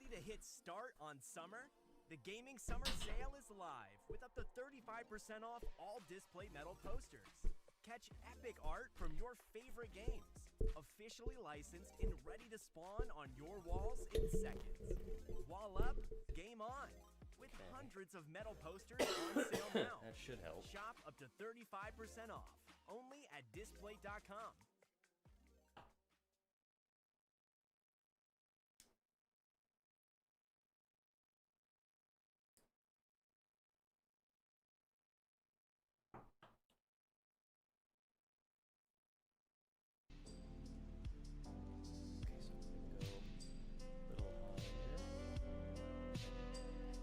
Ready to hit start on summer? The Gaming Summer Sale is live with up to 35% off all display metal posters. Catch epic art from your favorite games, officially licensed and ready to spawn on your walls in seconds. Wall up, game on. With hundreds of metal posters on sale now. That should help. Shop up to 35% off, only at display.com.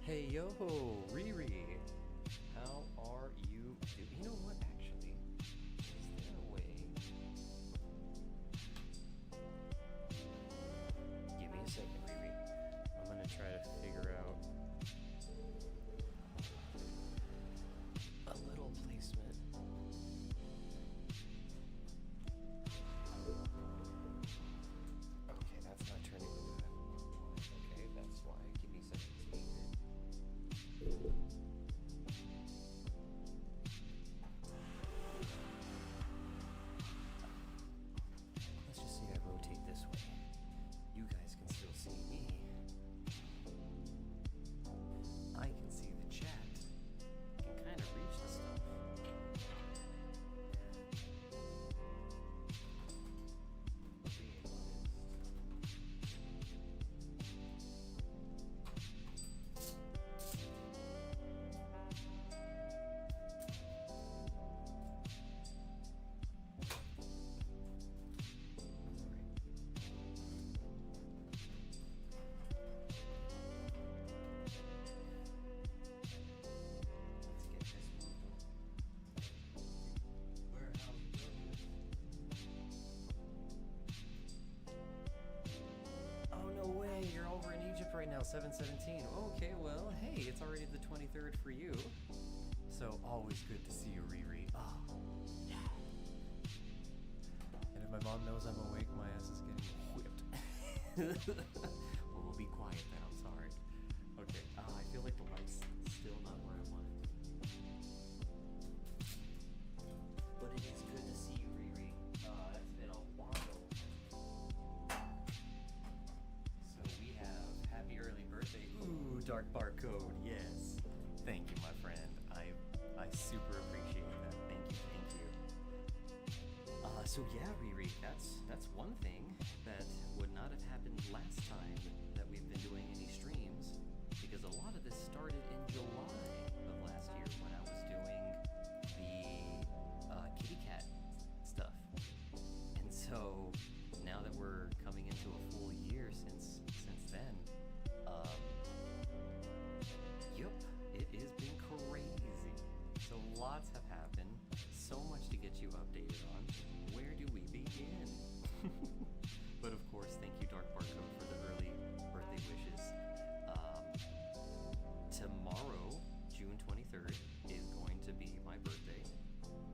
Hey yo, Riri, how are you doing? You know what, actually, is there a way? Give me a second, Riri. I'm gonna try to figure out a little placement. Okay, that's not turning into that. Okay, that's why. Give me a second. Let's just say I rotate this way. You guys can still see me. I can see the chat. Can kind of reach the stuff. Right now, 7:17. Okay, well, hey, it's already the 23rd for you. So always good to see you, Riri. Oh, yeah. And if my mom knows I'm awake, my ass is getting whipped. Well, we'll be quiet then. I'm sorry. Okay. I feel like the light's still not where I want it. But it is good to see you, Riri. It's been a while. So we have happy early birthday. Ooh, dark barcode. Yes. Thank you, my friend. I super appreciate that. Thank you. So yeah, Riri, that's one thing that would not have happened last time that we've been doing any streams, because a lot of this started in July of last year when I was doing the kitty cat stuff. And so now that we're coming into a full year since then, yep, it has been crazy. So lots have happened, so much to get you updated on. Where do we begin? But of course, thank you, Dark Barcode, for the early birthday wishes. Tomorrow, June 23rd, is going to be my birthday.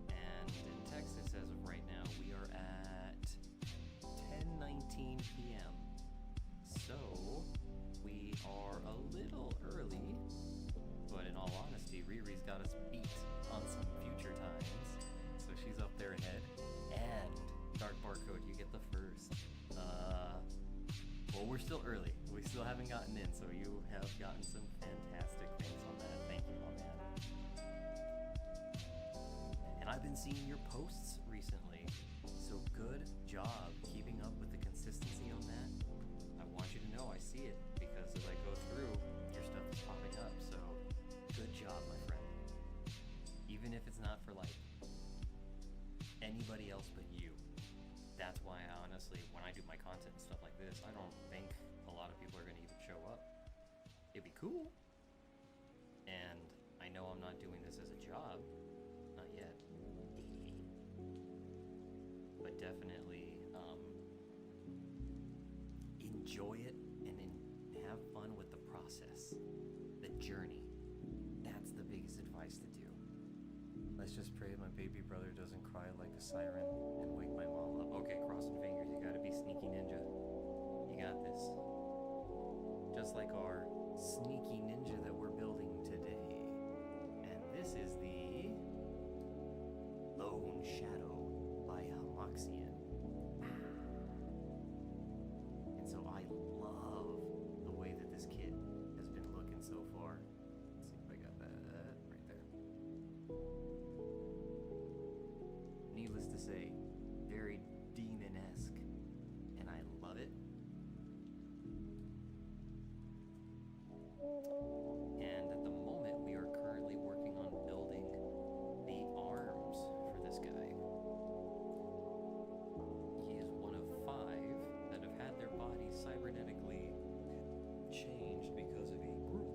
And in Texas, as of right now, we are at 10:19 p.m. So we are a little early, but in all honesty, Riri's got us beat on some future times. So she's up there ahead. And Dark Barcode, you get the first. Well, we're still early. We still haven't gotten in, so you have gotten some fantastic things on that. Thank you, my man. And I've been seeing your posts recently, so good job keeping up with the consistency on that. I want you to know I see it, because as I go through, your stuff is popping up, so good job, my friend. Even if it's not for, like, anybody else but you. That's why, honestly, when I do my content and stuff like this, I don't think a lot of people are going to even show up. It'd be cool. And I know I'm not doing this as a job. Not yet. But definitely enjoy it and have fun with the process. The journey. That's the biggest advice to do. Let's just pray my baby brother doesn't cry like a siren and wake my mom up. Okay, crossing fingers. You gotta be sneaky ninja. You got this. just like our sneaky ninja that we're building today. And this is the Lone Shadow by Hamoxian. And so I love the way that this kit has been looking so far. Let's see if I got that right there. Needless to say, very demon-esque, and I love it. And at the moment, we are currently working on building the arms for this guy. He is one of 5 that have had their bodies cybernetically changed because of a group.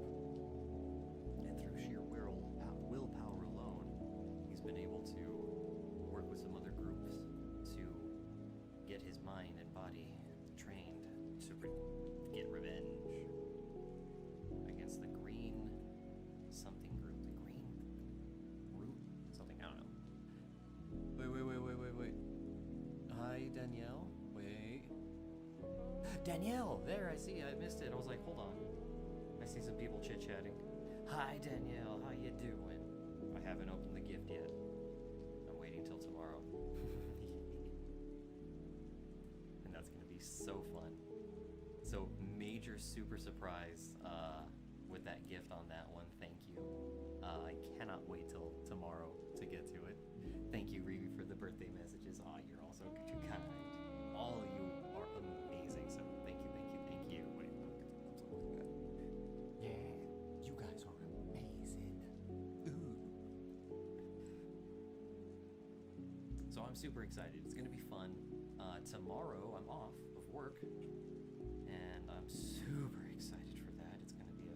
And through sheer willpower alone, he's been able to work with some other groups to get his mind and body trained to get revenge against the green something group. The green root something, I don't know. Wait. Hi, Danielle. Wait. Danielle! There, I see. I missed it. I was like, hold on. I see some people chit-chatting. Hi, Danielle. How you doing? I haven't opened the gift yet. I'm waiting till tomorrow. And that's going to be so fun. So, major super surprise with that gift on that one. Thank you. I cannot wait till tomorrow to get to it. Thank you, Riri, for the birthday messages. Aw, you're also too kind. All of you are amazing. So, thank you. Wait, look at that. Yeah, you guys are amazing. Ooh. So I'm super excited. It's gonna be fun. Tomorrow I'm off of work, and I'm super excited for that. It's gonna be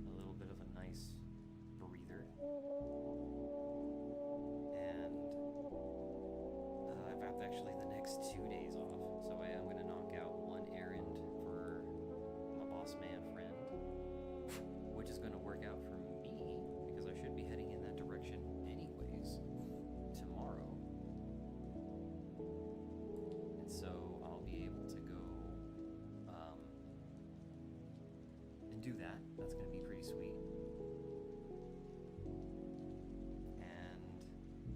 a little bit of a nice breather. And I've got actually the next 2 days off, so I am gonna knock out one errand for my boss man friend, which is gonna work out for me because I should be heading in that direction anyways tomorrow. And so I'll be able to go and do that. That's going to be pretty sweet. And,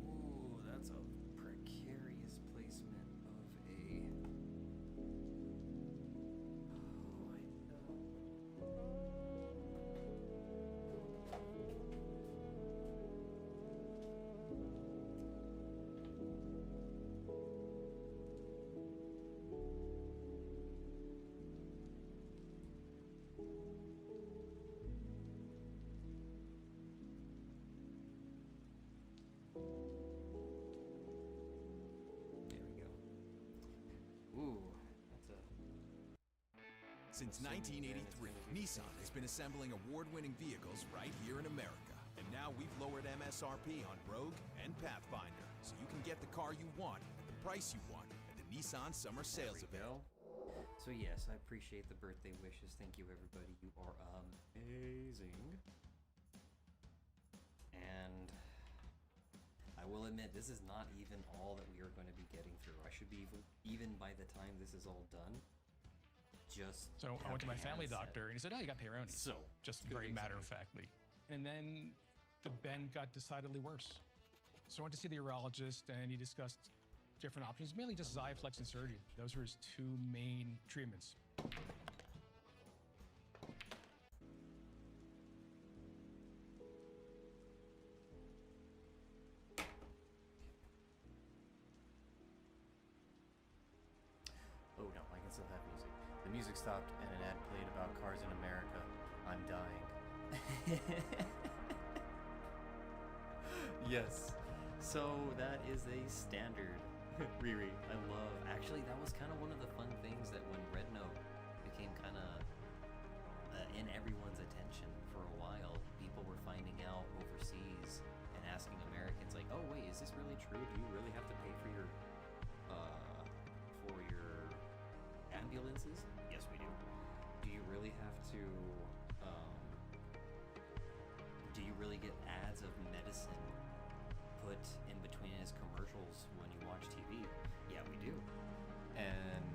ooh, that's a precarious placement of a... Oh, I know. There we go. Ooh, that's a... Since 1983, Nissan has been assembling award-winning vehicles right here in America. And now we've lowered MSRP on Rogue and Pathfinder, so you can get the car you want at the price you want at the Nissan Summer Sales Event. So yes, I appreciate the birthday wishes. Thank you, everybody. You are amazing. And I will admit, this is not even all that we are going to be getting through. I should be even by the time this is all done. So I went to my family doctor, and he said, "Oh, you got Peyronie's." So just very matter-of-factly. And then the bend got decidedly worse. So I went to see the urologist, and he discussed different options, mainly just Xiaflex and surgery. Those were his 2 main treatments. Oh no, I can still have music. The music stopped and an ad played about cars in America. I'm dying. Yes. So that is a standard. Riri, I love. Actually, that was kind of one of the fun things that when Red Note became kind of in everyone's attention for a while, people were finding out overseas and asking Americans like, "Oh wait, is this really true? Do you really have to pay for your ambulances? Yes, we do. Do you really have to, do you really get ads of medicine put in between his commercials when you watch TV? Yeah, we do. And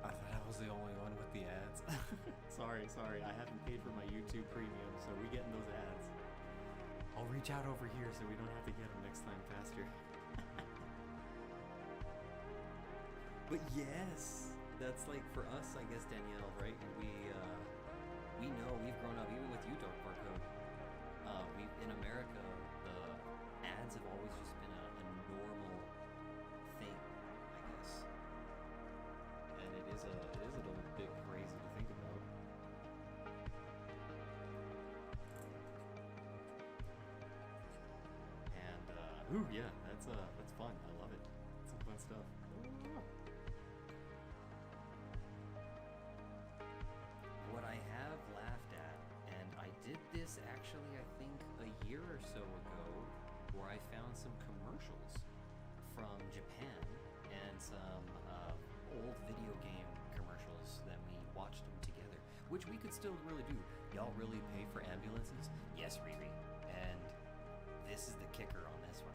I thought I was the only one with the ads. Sorry. sorry, I haven't paid for my YouTube Premium, so we getting those ads. I'll reach out over here so we don't have to get them next time faster. But yes, that's like for us, I guess, Danielle, right? We know, we've grown up, even with you, Dark Barcode. We in America, the ads have always just been a normal thing, I guess. And it is a little bit crazy to think about. And ooh, yeah, that's fun. I love it. It's some fun stuff. What I have laughed at, and I did this actually, I think a year or so ago, where I found some commercials from Japan and some old video game commercials that we watched them together, which we could still really do. Y'all really pay for ambulances? Yes, Riri. And this is the kicker on this one.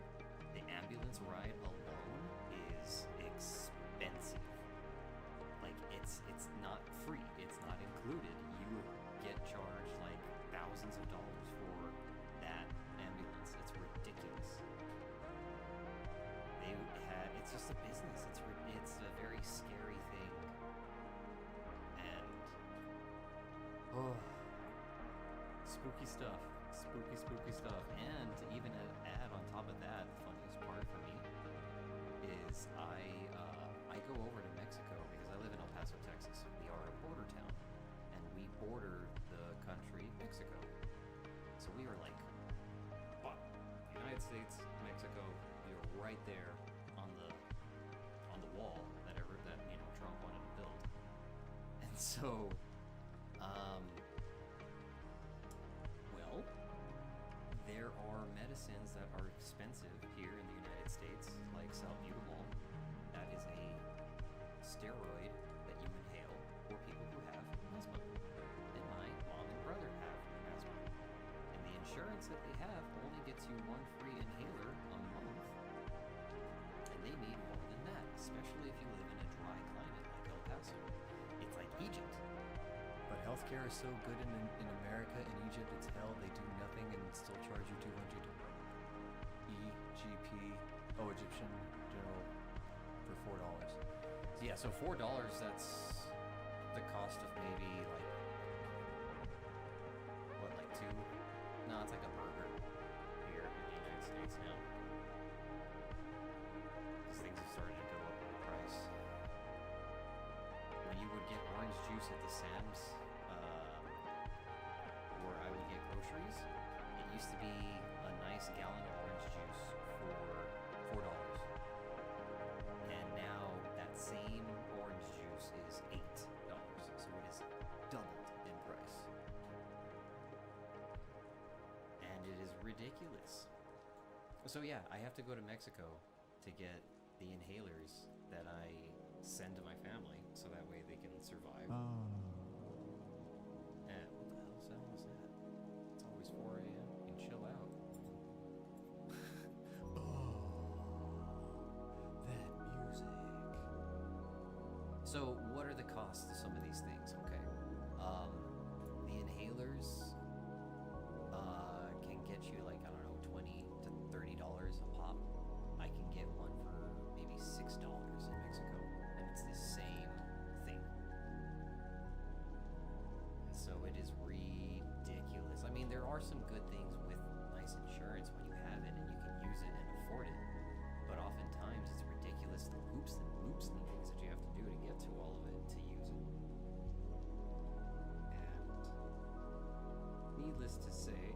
The ambulance ride alone is expensive. Like, it's not free. It's not included. You get charged like thousands of dollars for that ambulance. It's ridiculous. It's just a business. It's a very scary thing. And spooky stuff. Spooky stuff. And to even add on top of that, the funniest part for me is I go over to Mexico because I live in El Paso, Texas. We are a border town, and we border the country Mexico. So we are like, United States, Mexico. We are right there on the wall that Trump wanted to build. And so, well, there are medicines that are expensive here in the United States, like salbutamol. That is a steroid that you inhale for people who have asthma. And my mom and brother have asthma. And the insurance that they have only gets you one free inhaler a month. And they need more than that, especially if you live in a dry climate like El Paso. It's like Egypt. But healthcare is so good in America. In Egypt, it's hell. They do nothing and still charge you $200 EGP. Oh, Egyptian General for $4. Yeah, so $4, that's the cost of maybe like, what, like two? No, it's like a burger here in the United States now. Because things have started to go up in price. When you would get orange juice at the Sam's, where I would get groceries, it used to be a nice gallon of orange juice for $4. And now that same orange juice is $8. So it is doubled in price. And it is ridiculous. So yeah, I have to go to Mexico to get the inhalers that I send to my family so that way they can survive. And what the hell sound was that? It's always 4 a.m. You can chill out. That music. So what are the costs of some of these things? Okay. The inhalers can get you like, I don't know, $20 to $30 a pop. I can get one for maybe $6 in Mexico, and it's the same thing. And so it is ridiculous. I mean, there are some good things with nice insurance when you have it and you can use it and afford it, but oftentimes it's ridiculous the hoops and loops and things that you have to do to get to all of it to use it. And needless to say,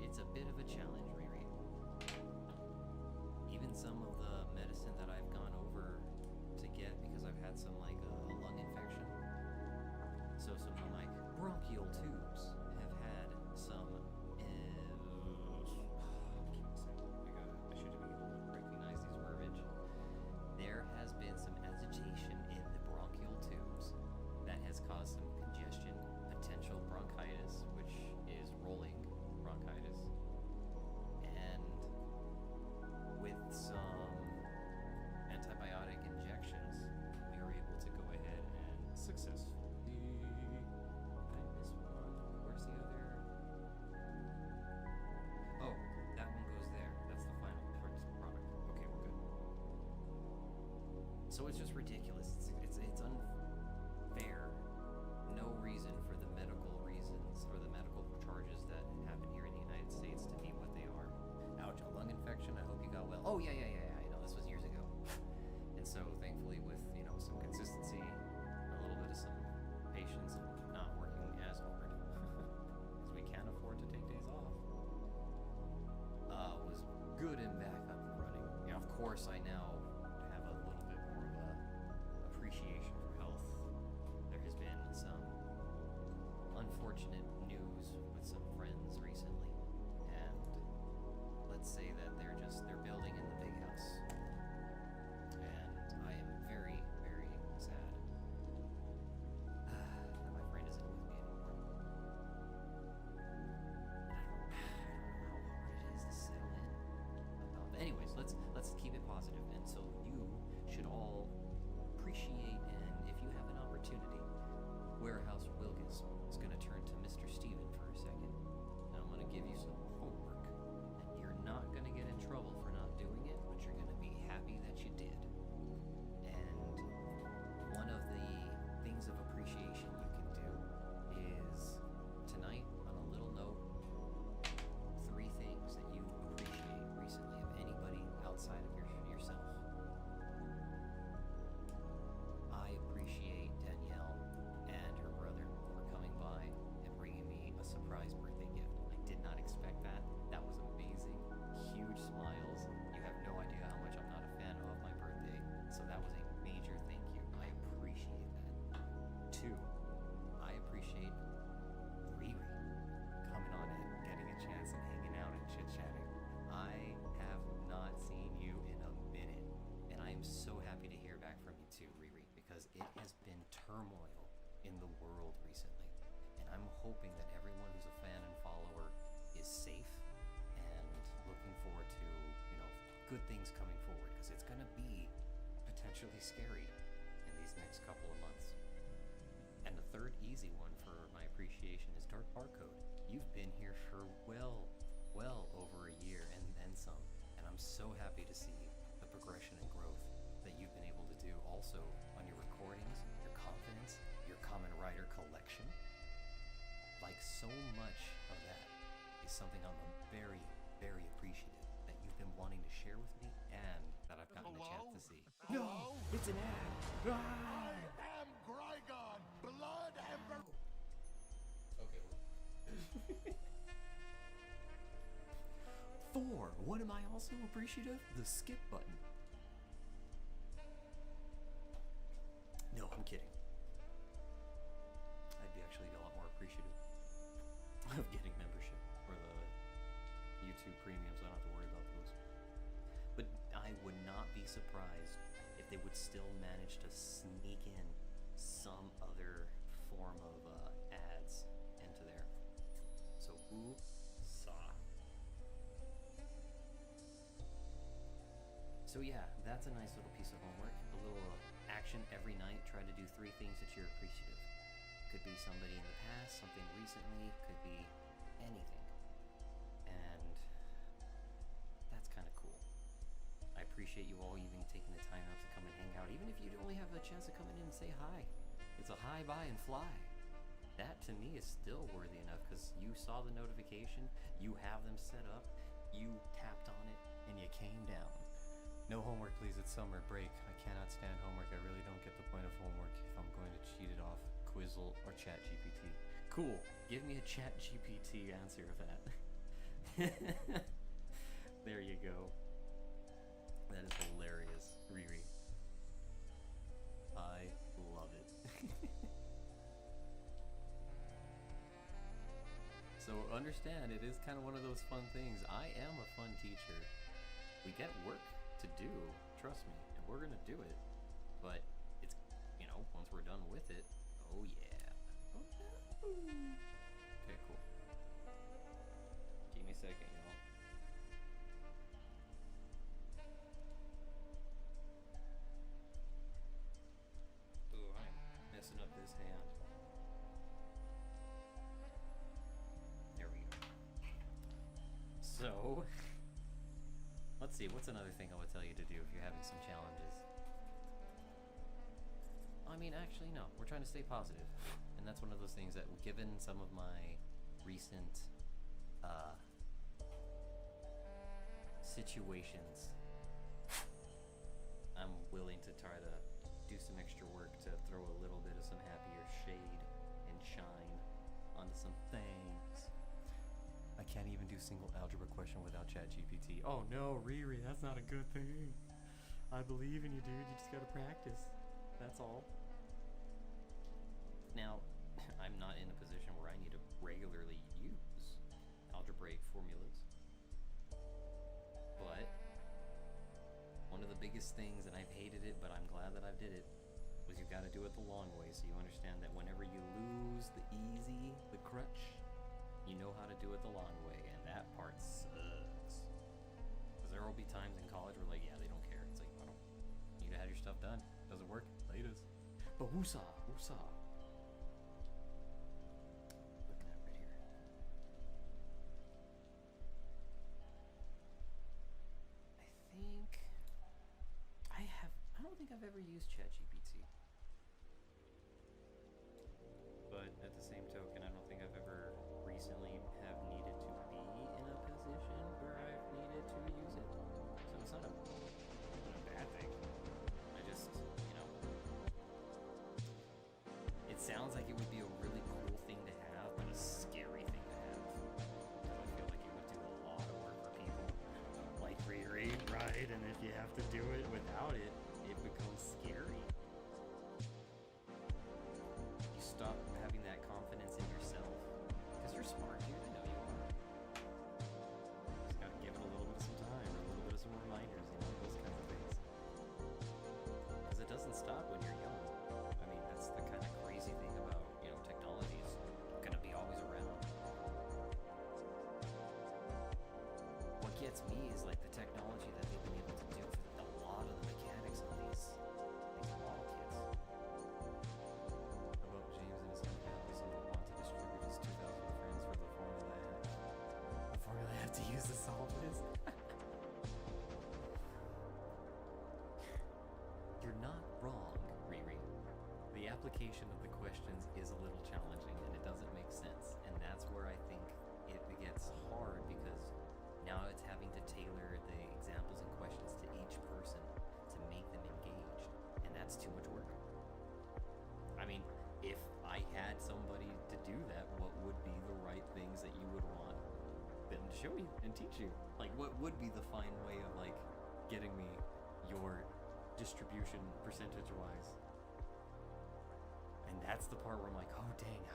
it's a bit of a challenge, Riri. Even some of the medicine that I've gone over to get because I've had some like a lung infection. So some of my bronchial tubes have had So it's just ridiculous. It's unfair. No reason for the medical reasons or the medical charges that happen here in the United States to be what they are. Ouch, a lung infection. I hope you got well. Oh yeah. I know this was years ago. And so thankfully, with some consistency, a little bit of some patience, and not working as hard because we can't afford to take days off, was good and back up and running. Now, of course, I now have a little bit more of a appreciation for health. There has been some unfortunate news with some friends recently, and let's say that they're building in the big house, and I am very, very sad that my friend isn't with me anymore. I don't know how hard it is to settle in about that. Anyways, let's keep it positive. And so you should all appreciate, and if you have an opportunity, Warehouse Wilgus is going to turn to Mr. Steven for a second, and I'm going to give you some homework, and you're not going to get in trouble for not doing it, but you're going to be happy that you did. And one of the things of appreciation you can do is tonight, on a little note, 3 things that you appreciate recently of anybody outside of yourself. I appreciate Danielle and her brother for coming by and bringing me a surprise birthday gift. I did not expect that. That was amazing. Huge smiles. You have no idea how much I'm not a fan of my birthday. So that was a major thank you. I appreciate that. 2, I appreciate Riri coming on and getting a chance and hanging out and chit-chatting. I have not seen you in a minute, and I am so happy to hear back from you too, Riri, because it has been turmoil in the world recently, and I'm hoping that everyone who's a fan and follower is safe and looking forward to, good things coming forward, because it's going to be potentially scary in these next couple of months. And the third easy one for my appreciation is Dark Barcode. You've been here for well over a year and then some, and I'm so happy to see the progression and growth that you've been able to do also on your recordings, your confidence, your Kamen Rider collection. Like, so much of that is something I'm very, very appreciative that you've been wanting to share with me and that I've gotten the chance to see. Hello? No, it's an ad. I am Grigon, blood and Okay. 4. What am I also appreciative? The skip button. No, I'm kidding. I'd be actually a lot more appreciative of getting membership or the YouTube premiums. I don't have to worry about those. But I would not be surprised if they would still manage to sneak in some other form of ads into there. So who saw? So yeah, that's a nice little piece of homework. A little action every night. Try to do 3 things that you're appreciative. Could be somebody in the past, something recently, could be anything. And that's kind of cool. I appreciate you all even taking the time out to come and hang out, even if you only have a chance to come in and say hi. It's a hi, bye, and fly. That to me is still worthy enough, because you saw the notification, you have them set up, you tapped on it, and you came down. No homework, please. It's summer break. I cannot stand homework. I really don't get the point of homework if I'm going to cheat it off Quizzle or ChatGPT. Cool. Give me a ChatGPT answer of that. There you go. That is hilarious, Riri. I love it. So understand, it is kind of one of those fun things. I am a fun teacher. We get work to do, trust me, and we're gonna do it. But it's, once we're done with it, oh yeah. Okay, cool. Give me a second, y'all. Ooh, I'm messing up this hand. There we go. So, let's see, what's another thing I would tell you to do if you're having some challenges? I mean, actually, no. We're trying to stay positive. And that's one of those things that, given some of my recent situations, I'm willing to try to do some extra work to throw a little bit of some happier shade and shine onto some things. I can't even do single algebra question without ChatGPT. Oh no, Riri, that's not a good thing. I believe in you, dude. You just gotta practice. That's all. Now, I'm not in a position where I need to regularly use algebraic formulas. But one of the biggest things, and I've hated it, but I'm glad that I did it, was you gotta do it the long way, so you understand that whenever you lose the easy, the crutch, you know how to do it the long way, and that part sucks. Because there will be times in college where, like, yeah, they don't care. It's like, I don't, you need to have your stuff done. Doesn't work? Latest. But woosah, woosah. Looking at right here. I don't think I've ever used ChatGPT. But at the same token, I don't think I've ever recently have needed to be in a position where I've needed to use it. So it's not a bad thing. I just, it sounds like it would be a really cool thing to have, but a scary thing to have. Because I feel like it would do a lot of work for people. Like Riri, right? And if you have to do it without it, it becomes scary. You stop having that confidence in yourself. Because you're smart, dude. I know you are. Just gotta give it a little bit of some time, or a little bit of some reminders, those kinds of things. Because it doesn't stop when you're young. I mean, that's the kind of crazy thing about, technology is gonna be always around. What gets me is like the technology that they've been able to do for a lot of the mechanics of these model kits. How about James and his companions who want to distribute his 2,000 friends for the formula I have to use to solve this? You're not wrong, Riri. The application of the questions is a little challenging and it doesn't make sense. And that's where I think it gets hard because now it's having to tailor the examples and questions to each person to make them engaged. And that's too much work. I mean, if I had somebody to do that, what would be the right things that you would want them to show you and teach you? Like, what would be the fine way of, like, getting me your distribution percentage-wise? And that's the part where I'm like, oh dang,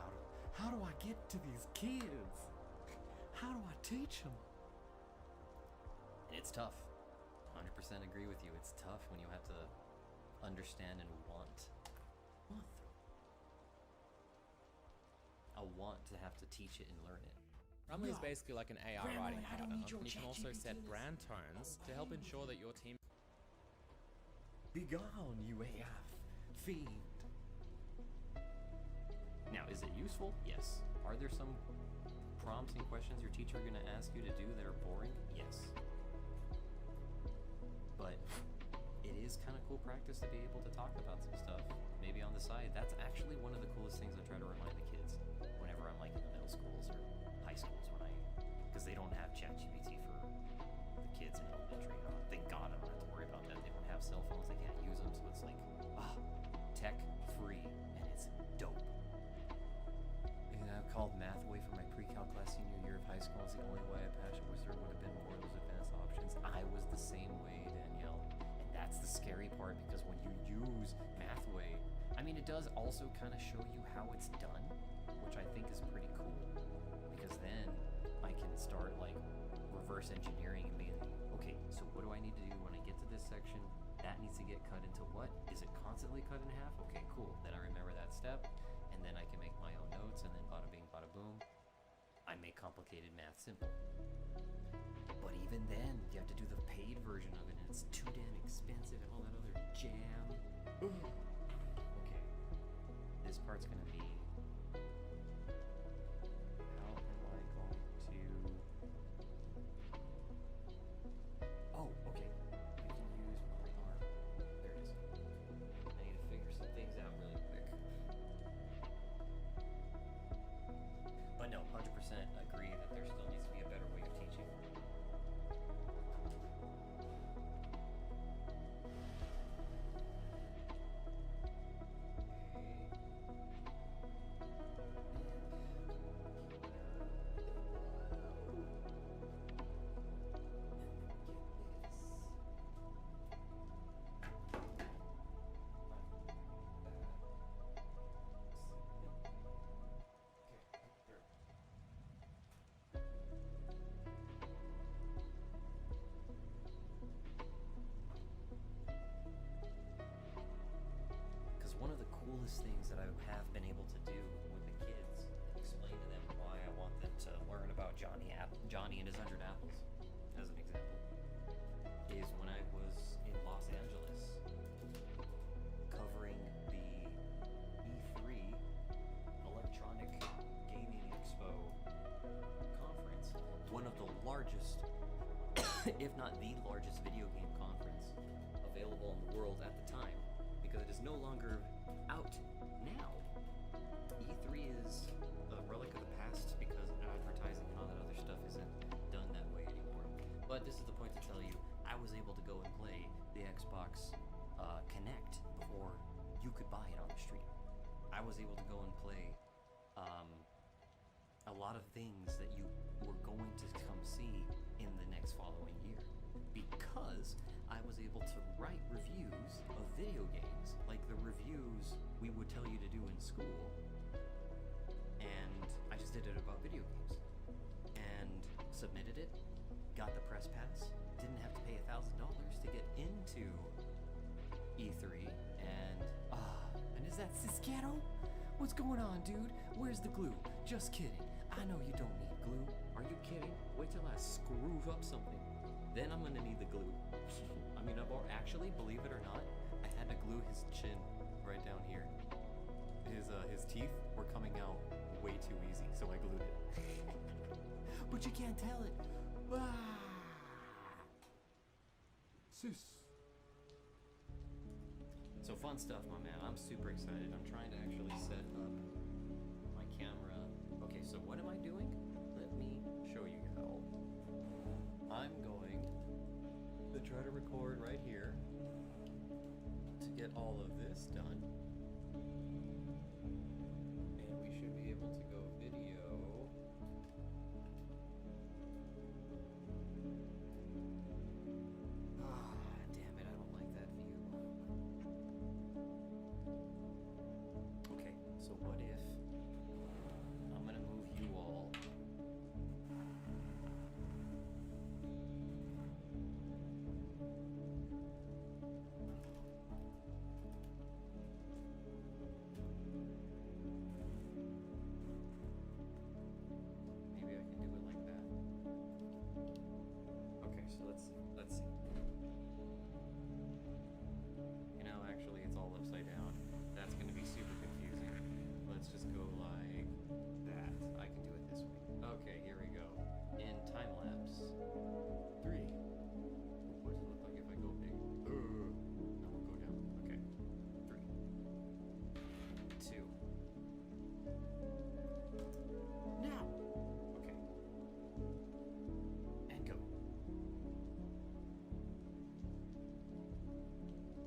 how do I get to these kids? How do I teach them? And it's tough. 100% agree with you. It's tough when you have to understand and want. I want to have to teach it and learn it. Grammarly is basically like an AI writing partner, and you can also set brand tones to help ensure that your team. Begone, you AF fiend. Now, is it useful? Yes. Are there some prompts and questions your teacher are going to ask you to do that are boring? Yes. But it is kind of cool practice to be able to talk about some stuff, maybe on the side. That's actually one of the coolest things I try to remind the kids whenever I'm like in the middle schools or high schools because they don't have ChatGPT for the kids in elementary. Thank God I don't have to worry about that. They don't have cell phones, they can't use them, so it's like, tech free, and it's dope. And I called math away from my pre-cal class senior year of high school. It's the only way I passed. I wish there would have been more of those advanced options. I was the same way, Danielle. And that's the scary part because when you use Mathway, I mean, it does also kind of show you how it's done, which I think is pretty cool. Because then I can start like reverse engineering and being, okay, so what do I need to do when I get to this section? That needs to get cut into what? Is it constantly cut in half? Okay, cool. Then I remember that step, and then I can make my own notes, and then bada bing, bada boom. I make complicated math simple. But even then, you have to do the paid version of it, and it's too damn expensive and all that other jam. Okay. This part's gonna be, how am I going to... Oh, okay. I can use my arm. There it is. I need to figure some things out really coolest things that I have been able to do with the kids, explain to them why I want them to learn about Johnny and his 100 apples, as an example, is when I was in Los Angeles covering the E3 Electronic Gaming Expo conference, one of the largest, if not the largest video game conference available in the world at the time, because it is no longer out now. E3 is a relic of the past because advertising and all that other stuff isn't done that way anymore. But this is the point to tell you, I was able to go and play the Xbox Connect before you could buy it on the street. I was able to go and play a lot of things that you were going to come see in the next following year, because I was able to write reviews of video games, like the reviews we would tell you to do in school, and I just did it about video games, and submitted it, got the press pass, didn't have to pay $1,000 to get into E3, and is that Cisquero? What's going on, dude? Where's the glue? Just kidding. I know you don't need glue. Are you kidding? Wait till I screw up something. Then I'm gonna need the glue. I mean, actually, believe it or not, I had to glue his chin right down here. His teeth were coming out way too easy, so I glued it. But you can't tell it. Sis. So fun stuff, my man. I'm super excited. I'm trying to actually set up my camera. Okay, so what am I doing? Let me show you how. I'm going to try to record right here to get all of this done. And we should be able to go video. Damn it, I don't like that view. Okay, so what if I'm gonna move you all maybe I can do it like that. Okay, so let's see. You know, actually it's all upside down. That's gonna be super confusing. Let's just go like that. I can do it this way. Okay, here we go. In time lapse. 3. What does it look like if I go big? No, we'll go down. Okay. 3. 2. Now. Okay. And go.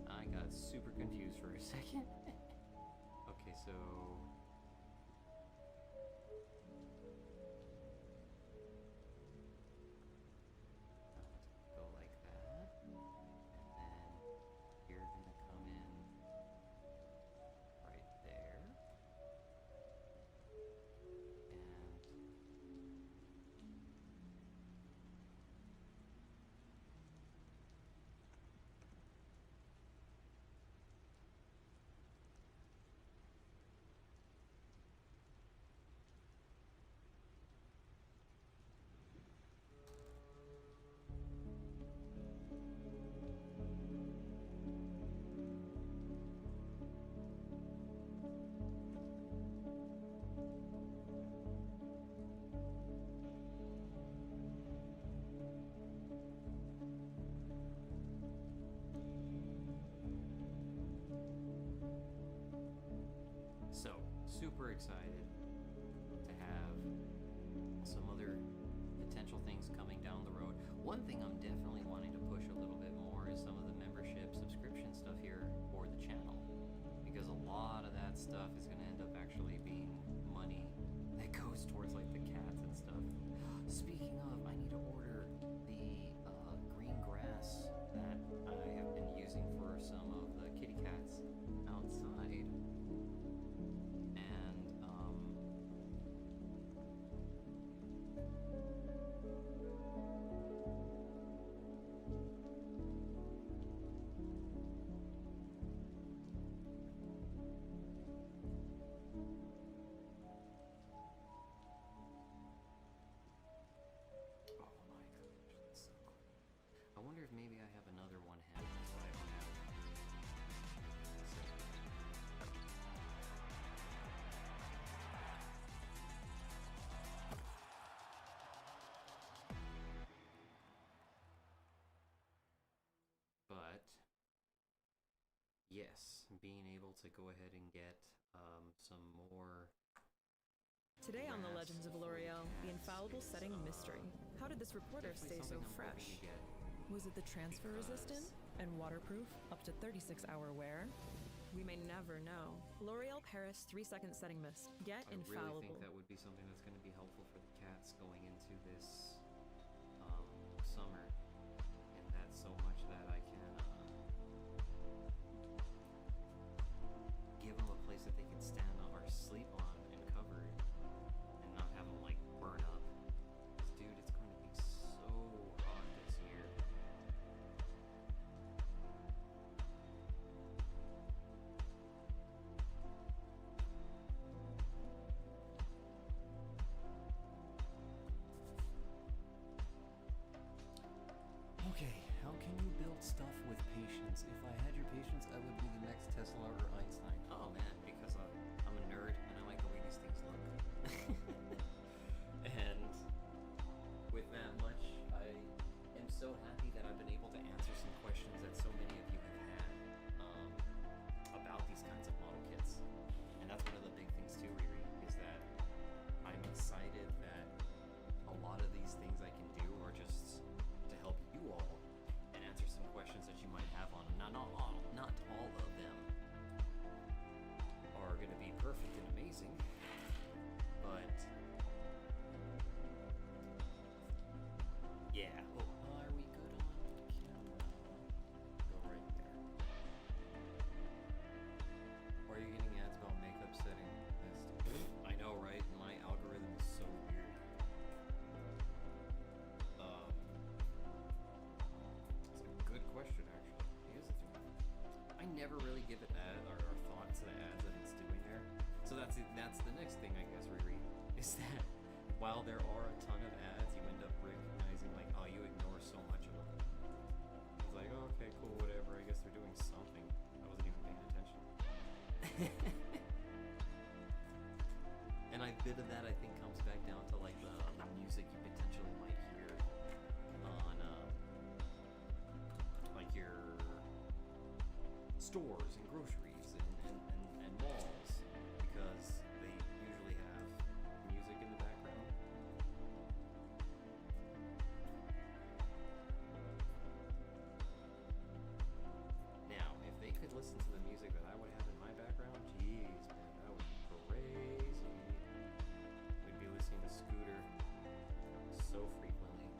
I got super confused for a second. Okay, so go like that, and then you're gonna come in right there, and so super excited to have some other potential things coming down the road. One thing I'm definitely wanting to push a little bit more is some of the membership subscription stuff here for the channel, because a lot of that stuff is going to end up actually being money that goes towards like the cats and stuff. Speaking of, I need to order the green grass that I have been using for some of the kitty cats outside. And yes, being able to go ahead and get some more. Today on The graphs Legends of for L'Oreal, the cats infallible is, setting mystery. How did this reporter definitely stay so something I'm hoping fresh? to get, Was it the transfer resistant and waterproof up to 36-hour wear? We may never know. L'Oreal Paris 3-second setting mist. Get I really infallible. think that would be something that's going to be helpful for the cats going into this summer, and that's so much that I can give them a place that they can stand on or sleep on and covered, and not have them like burn up. 'Cause, dude, it's going to be so hot this year. Okay, how can you build stuff with patience? If I had your patience, I would be the next Tesla or Einstein. Oh man, because I'm a nerd and I like the way these things look. And with that much, I am so happy that I've been able to answer some questions that so many of you have had about these kinds of model kits. And that's one of the big things too, Riri, is that I'm excited that a lot of these things I can do are just to help you all and answer some questions that you might have on them. Not all of them are going to be perfect and amazing, but yeah. Oh, are we good on camera? Go right there. Or are you getting ads about makeup setting list? I know, right? My algorithm is so weird. It's a good question, actually. It is a good one. I never really give it or thought to the ads that it's doing there. So that's the next thing, I guess, Riri, is that while there are a ton of ads, you end up recognizing, like, oh, you ignore so much of them. It's like, oh, okay, cool, whatever. I guess they're doing something. I wasn't even paying attention. And a bit of that, I think, comes back down to, like, the music you potentially might hear on, like, your stores and groceries and malls, because they usually have music in the background. Now, if they could listen to the music that I would have in my background, jeez, man, that would be crazy. We'd be listening to Scooter so frequently.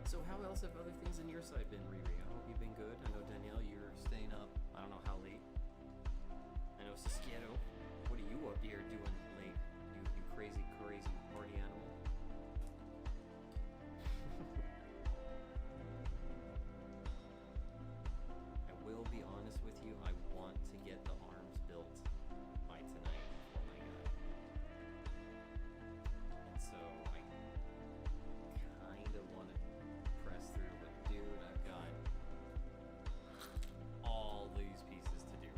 So how else have other things on your side been, Riri? I hope you've been good. I know, Danielle, you're staying up, I don't know how late. I know, Sasquieto, what are you up here doing late? You crazy, crazy party animal. I will be honest with you, I want to get the arms built by tonight for my guy. And so I kind of want to press through, but dude, I've got all these pieces to do.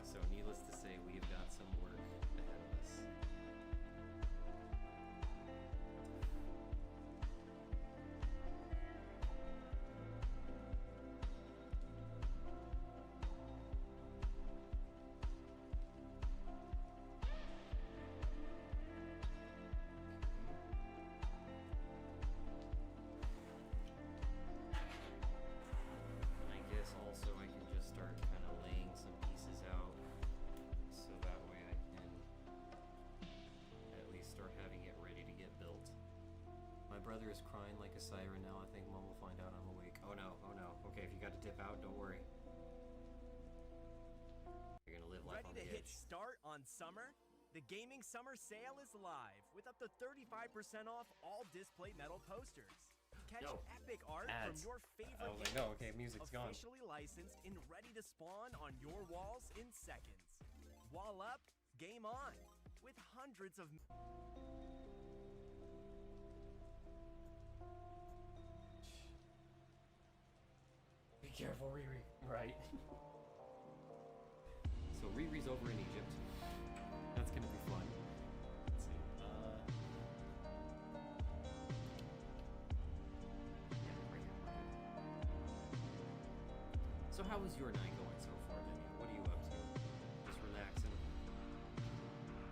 So needless to say, we've got some work ahead of us. And I guess also I can just start kind of laying some pieces out, so that way I can at least start having it ready to get built. My brother is crying like a siren now. I think Mom will find out I'm awake. Oh no, oh no. Okay, if you got to dip out, don't worry. You're gonna live life Ready on to the hit edge. start on summer? The Gaming Summer Sale is live with up to 35% off all display metal posters. Catch Yo, epic art ads. from your favorite I was like, games, no, okay, music's gone. officially licensed and ready to spawn on your walls in seconds. Wall up, game on, with hundreds of... Be careful, Riri. Right. So Riri's over in Egypt. That's gonna be fun. Let's see. Yeah, right here. So how is your night going so far, Daniel? What are you up to? Just relaxing?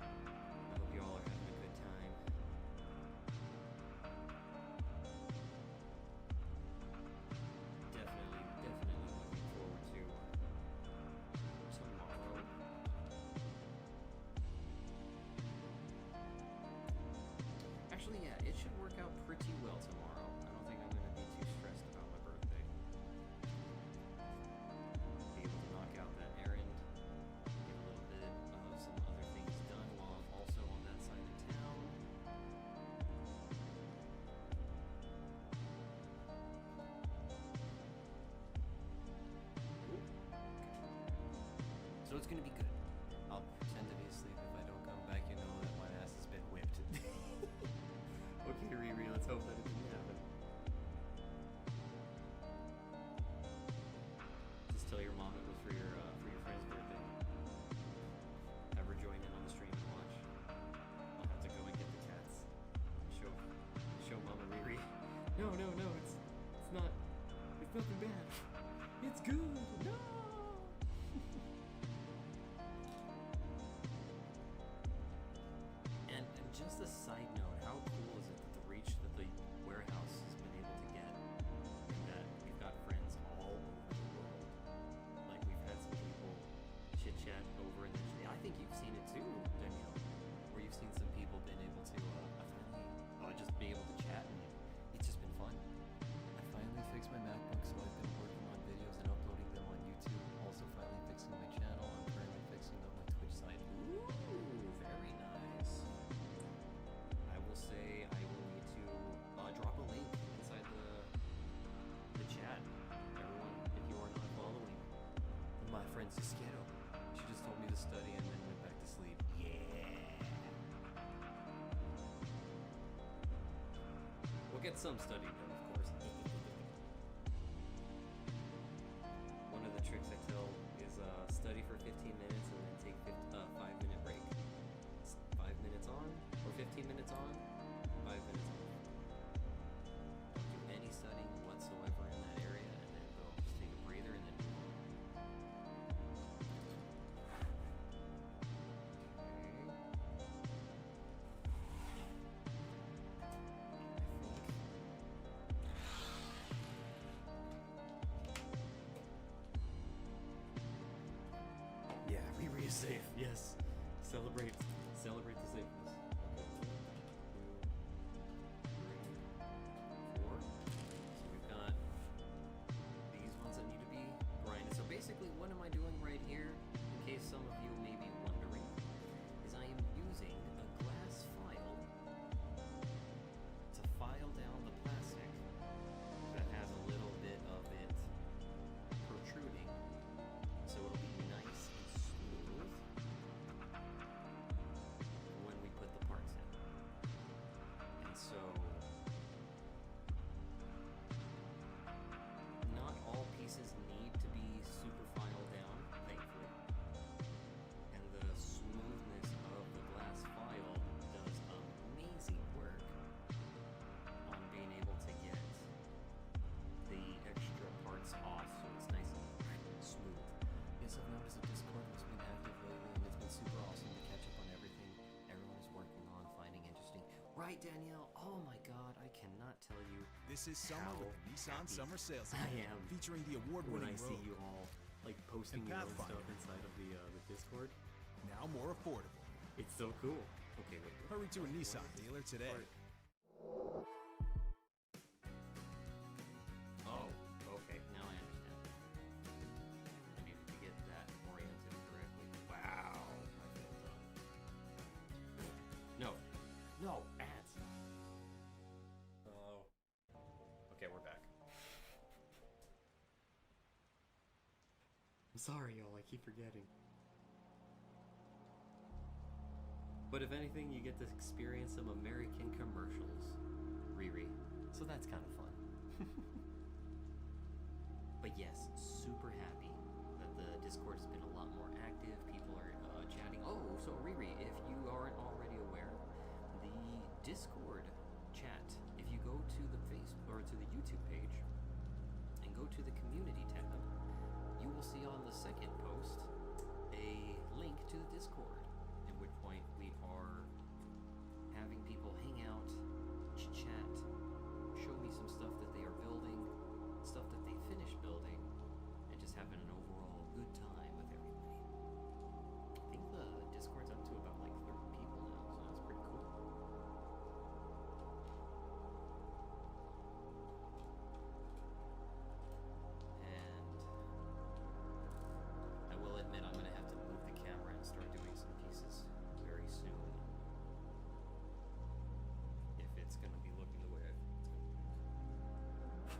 I hope you all are having a good time. Definitely looking forward to tomorrow. Actually, yeah, it should work out pretty well tomorrow. I don't think I'm going to be too stressed about my birthday. Be able to knock out that errand, get a little bit of some other things done while I'm also on that side of town. So it's going to be good. I'll pretend to be asleep if I don't come back. You know that my ass has been whipped. Okay, Riri, let's hope that it didn't happen. Just tell your mom it was for your friend's birthday. Have her join in on the stream and watch. I'll have to go and get the cats. Show Mama Riri. No, it's not. It's nothing bad. It's good. No. And just a side note, how cool is it that the reach that the warehouse has been able to get, and that we've got friends all over the world. Like we've had some people chit chat over in the. I think you've seen it too, Danielle, where you've seen some people been able to just be able to chat, and it's just been fun. I finally fixed my MacBook, so I've been working on videos and uploading them on YouTube. Also finally fixing my channel. I'm currently fixing up my Twitch site. Ooh, very nice. I will say I will need to drop a link inside the chat. Everyone, if you are not following my friend Cisquero, she just told me to study and then went back to sleep. Yeah. We'll get some studying done, of course. One of the tricks I tell is study for 15 minutes and then take 5-minute break. 5 minutes on, or 15 minutes on, 5 minutes off. Don't do any studying whatsoever in that area, and then boom, just take a breather and then move on. Yeah, Riri is safe. Yes. Celebrate the safeness. Okay, 1, 2, 3, 4. So we've got these ones that need to be grinded. So basically, what am I doing right here? In case some of you may be wondering, is I am using a glass file to file down the plastic that has a little bit of it protruding, so it'll be nice and smooth when we put the parts in. And so not all pieces need to be super filed down, thankfully. And the smoothness of the glass file does amazing work on being able to get the extra parts off, so it's nice and smooth. Yes, I've noticed the Discord has been active lately, and it's been super awesome to catch up on everything everyone is working on, finding interesting. Right, Danielle? Oh my god, I cannot tell you This is summer how with the Nissan happy Summer Sales I Event, am featuring the when award-winning I see Rogue. you all like posting And your own stuff Pathfinder. inside of the Discord. Now more affordable. It's so cool. Okay, wait. Hurry to a Nissan dealer today. Oh, okay. Now I understand. I needed to get that oriented correctly. Wow. I feel dumb. No, ads. Oh. Okay, we're back. I'm sorry, y'all. I keep forgetting. But if anything, you get to experience some American commercials, Riri. So that's kind of fun. But yes, super happy that the Discord has been a lot more active. People are chatting. Oh, so Riri, if you aren't already aware, the Discord chat, if you go to the Facebook or to the YouTube page and go to the community tab, you will see on the second post a link to the Discord, at which point we are having people hang out, chat, show me some stuff that they are building, stuff that they finished building, and just having an overall good time with everybody. I think the Discord's up to about like 30 people now, so that's pretty cool. And I will admit I'm going to have to move the camera and start doing some pieces very soon. If it's going to be looking the way I think it's going to be.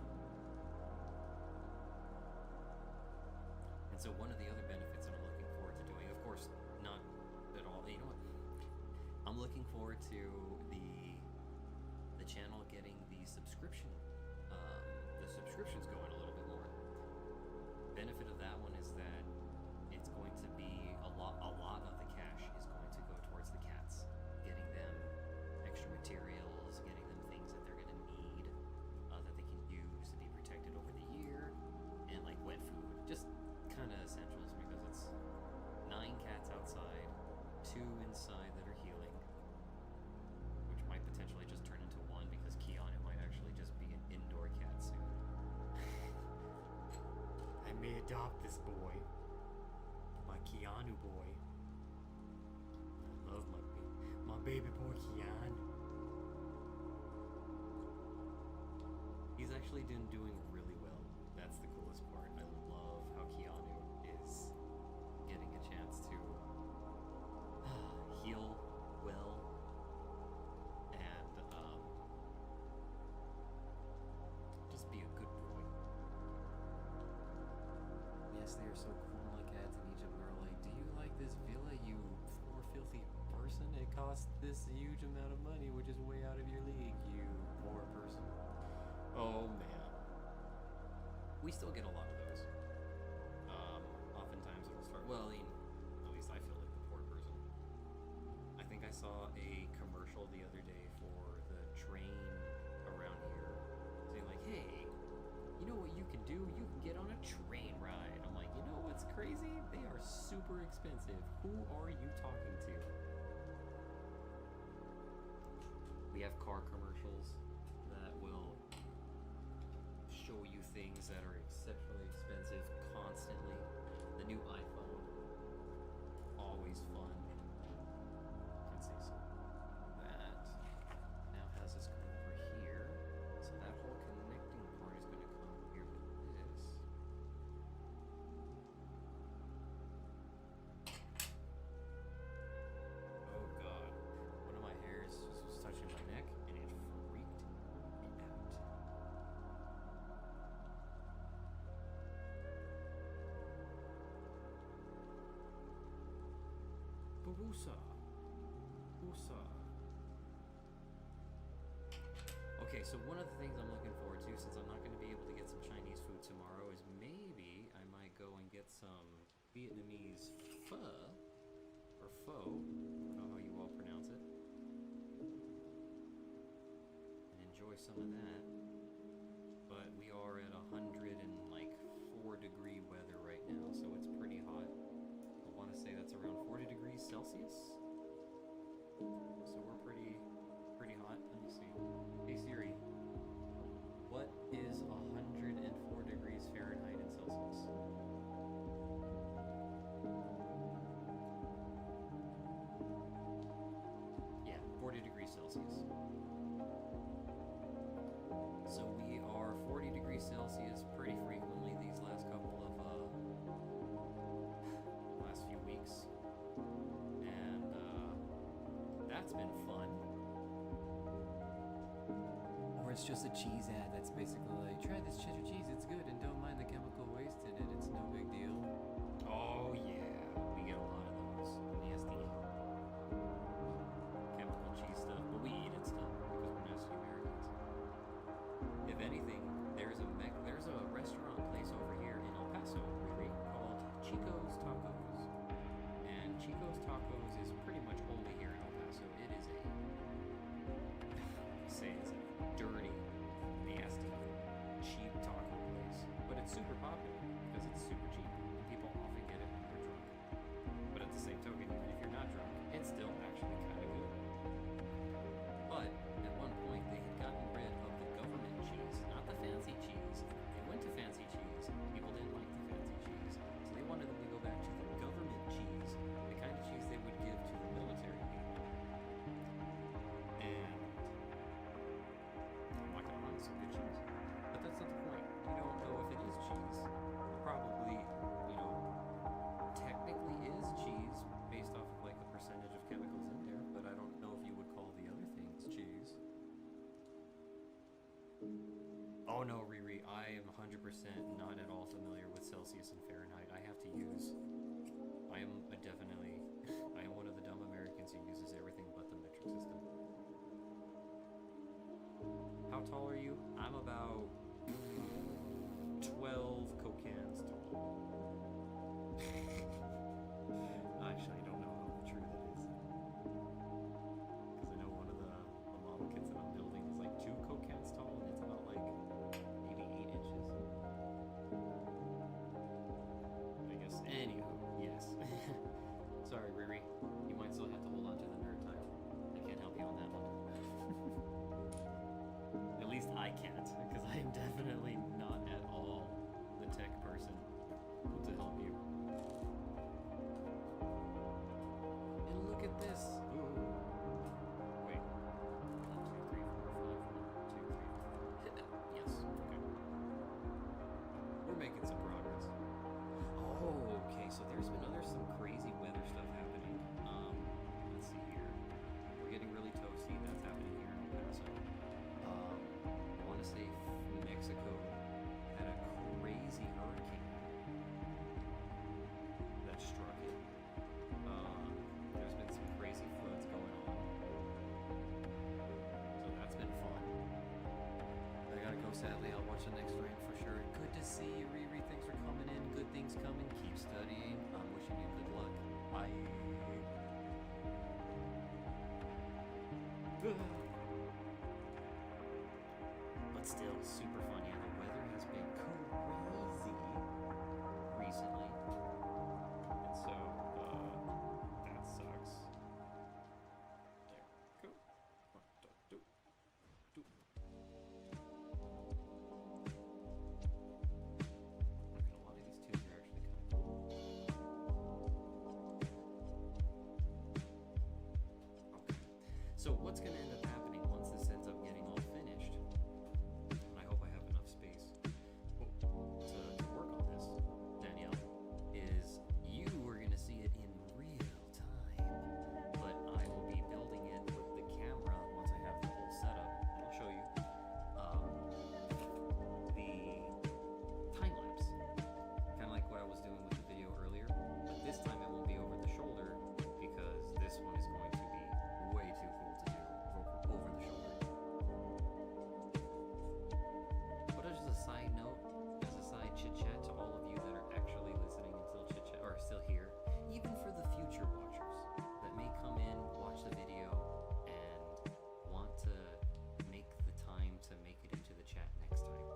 And so one of the other benefits that I'm looking forward to doing, of course, not at all, you know what? I'm looking forward to the channel getting the subscriptions going a little bit more. Benefit of that one is that it's going to be a lot of the cash is going to go towards the cats, getting them extra materials, getting them things that they're going to need, that they can use to be protected over the year, and like wet food, just kind of essentials, because it's 9 cats outside, 2 inside that are healing, which might potentially just turn into 1 because Keanu might actually just be an indoor cat soon. I may adopt this boy, my Keanu boy. I love my baby boy Keanu. He's actually doing really well. That's the coolest part. I love how Keanu is getting a chance to heal well and just be a good boy. Yes, they are so cool like cats in Egypt. Are like, do you like this villa, you poor filthy person? It costs this huge amount of money, which is way out of your league, you poor person. Oh man. We still get a lot of those. Oftentimes it'll start, well, I mean, at least I feel like the poor person. I think I saw a commercial the other day for the train around here saying like, hey, you know what you can do? You can get on a train ride. I'm like, you know what's crazy? They are super expensive. Who are you talking to? We have car commercials that will show you things that are exceptionally expensive constantly. The new iPhone, always fun. You can see so that now has us come over here. So that whole connecting part is going to come here with this. Oh god. One of my hairs just was touching my neck and it freaked me out. Barusa. Usa. Okay, so one of the things I'm looking forward to, since I'm not going to be able to get some Chinese food tomorrow, is maybe I might go and get some Vietnamese pho, or pho, I don't know how you all pronounce it, and enjoy some of that. But we are at 104-degree weather right now, so it's pretty hot. I want to say that's around 40 degrees Celsius. So we're pretty hot. Let me see. Hey Siri, what is 104 degrees Fahrenheit in Celsius? Yeah, 40 degrees Celsius. So we are 40 degrees Celsius pretty frequently these last couple of last few weeks, and that's been fun. Or it's just a cheese ad that's basically like, try this cheddar cheese, it's good, and don't mind the chemical waste in it, it's no big deal. Oh yeah, we get a lot of those. Nasty chemical cheese stuff, but we eat it still because we're nasty Americans. If anything, there's a restaurant place over here in El Paso, really, called Chico's Tacos. And Chico's Tacos is pretty much only here in El Paso. It is it's a dirty, nasty, cheap taco place. But it's super popular. Oh no, Riri, I am 100% not at all familiar with Celsius and Fahrenheit. I have to use. I am one of the dumb Americans who uses everything but the metric system. How tall are you? I'm about 12 Coke cans tall. Actually, I don't know how true that is. Because I know one of the model kits that I'm building is like 2 Coke cans tall, and it's about like maybe 8 inches. I guess. Anywho, yes. Sorry, Riri. You might still have to hold on to the nerd title. I can't help you on that one. At least I can't, because I am definitely not at all the tech person to help you. And look at this. Ooh. Wait. 1, 2, 3, 4, 5, 1, 2, 3, 4. Yes. Okay. We're making some progress. Oh, okay. So there's been some crazy weather stuff happening. Let's see here. We're getting really toasty. That's happening here in El Paso. I want to say Mexico had a crazy hurricane that struck it. There's been some crazy floods going on. So that's been fun. I gotta go, sadly. I'll watch the next rain for sure. Good to see you, Riri. Thanks for coming in. Good things coming. Keep studying. I'm wishing you good luck. Bye. But still, super fun. Yeah, the weather has been crazy recently. And so, that sucks. There. Cool. 1, 2, 2. A lot of these tunes are actually kind of cool. Okay. So what's going to end up happening once this ends up getting all finished? And I hope I have enough space to work on this, Danielle, is you are going to see it in real time. But I will be building it with the camera once I have the whole setup. And I'll show you the time lapse. Kind of like what I was doing with the video earlier. But this time it won't be over the shoulder because this one is going to be way too cool to do over the shoulder. But as a side note, as a side chit chat to all of you that are actually listening until chit chat or still here, even for the future watchers that may come in, watch the video, and want to make the time to make it into the chat next time.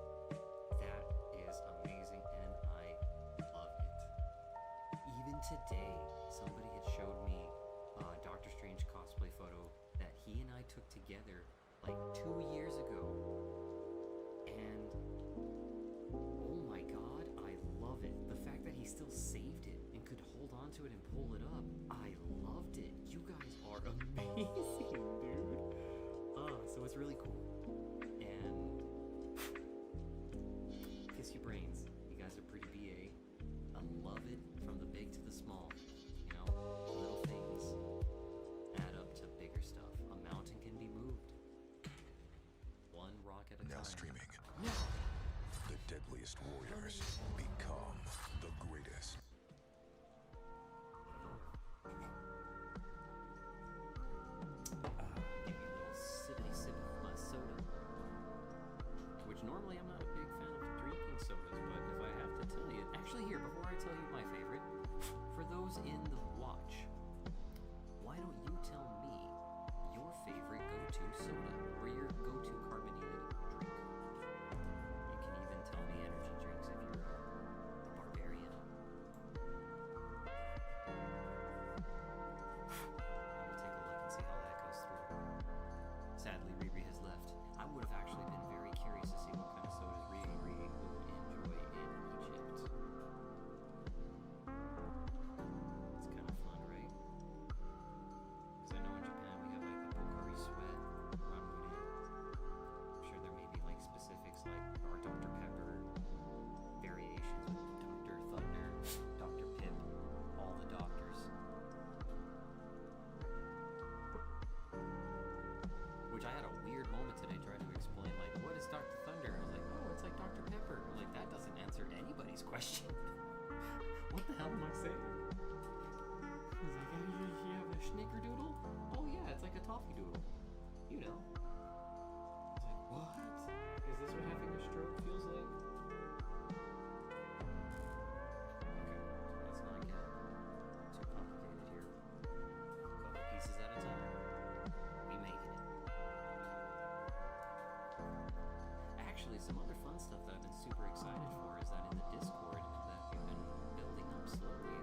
That is amazing, and I love it. Even today, somebody had showed me a Doctor Strange cosplay photo that he and I took together like 2 years ago. And oh my god, I love it. The fact that he still saved it and could hold on to it and pull it up, I loved it. You guys are amazing, dude. So it's really cool. And kiss your brains. You guys are pretty BA. I love it from the big to the small. You know, little things add up to bigger stuff. A mountain can be moved. One rock at a time. Now streaming. The deadliest warriors become the greatest. Give me a little sippity sip of my soda. Which normally I'm not a big fan of drinking sodas, but if I have to tell you, actually here, before I tell you my favorite, for those in the watch, why don't you tell me your favorite go-to soda or your go-to carbonated drink? You can even tell me energy drinks if you're the barbarian. these questions. What the hell am I saying? He's like, oh, you have a snickerdoodle? Oh yeah, it's like a toffee doodle. You know. I was like, what? Is this what having a stroke feels like? Okay, let's not get too complicated here. Couple pieces at a time. We making it. Actually, some other fun stuff that I've been super excited for is that in the Discord that we've been building up slowly,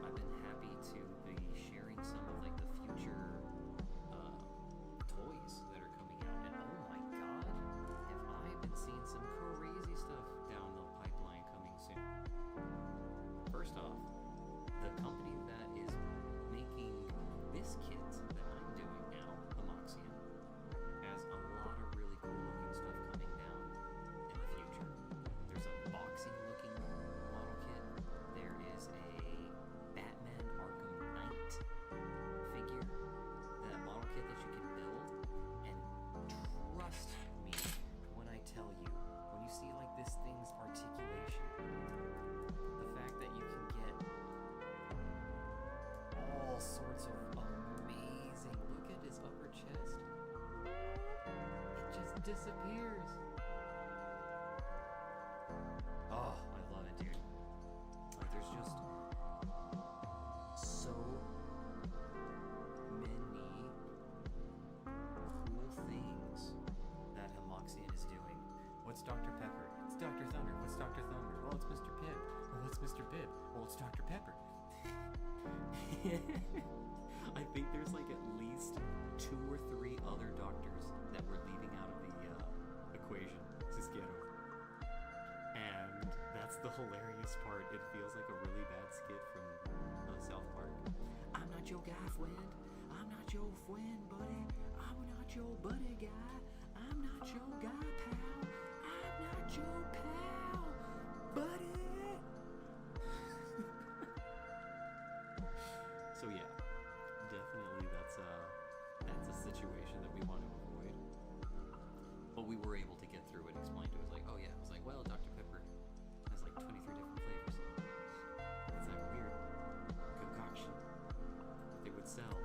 I've been happy to be sharing some of like the future toys that are coming out. And oh my god, have I been seeing some crazy stuff down the pipeline coming soon. First off, the company that is making this kit that I'm doing now, Amoxian, has a lot of really cool looking stuff coming down in the future. There's a boxing looking model kit. There is a Batman Arkham Knight figure, that model kit that you can build. And trust me when I tell you, when you see like this thing's articulation, the fact that you can get all sorts of amazing, look at his upper chest, it just disappears. Oh, I love it, dude. Like, there's just so many cool things that Hamoxian is doing. What's Dr. Pepper? It's Dr. Thunder. What's Dr. Thunder? Well, it's Mr. Pibb. Well, it's Mr. Pibb. Well, it's Dr. Pepper. I think there's like at least 2 or 3 other doctors that we're leaving out of the equation. Cisquero. And that's the hilarious part. It feels like a really bad skit from South Park. I'm not your guy friend. I'm not your friend, buddy. I'm not your buddy guy. I'm not your guy pal. I'm not your pal, buddy. So yeah, definitely that's a situation that we want to avoid. But we were able to get through it and explain to us like, oh yeah, it was like, well, Dr. Pepper has like 23 different flavors. It's that weird concoction that they would sell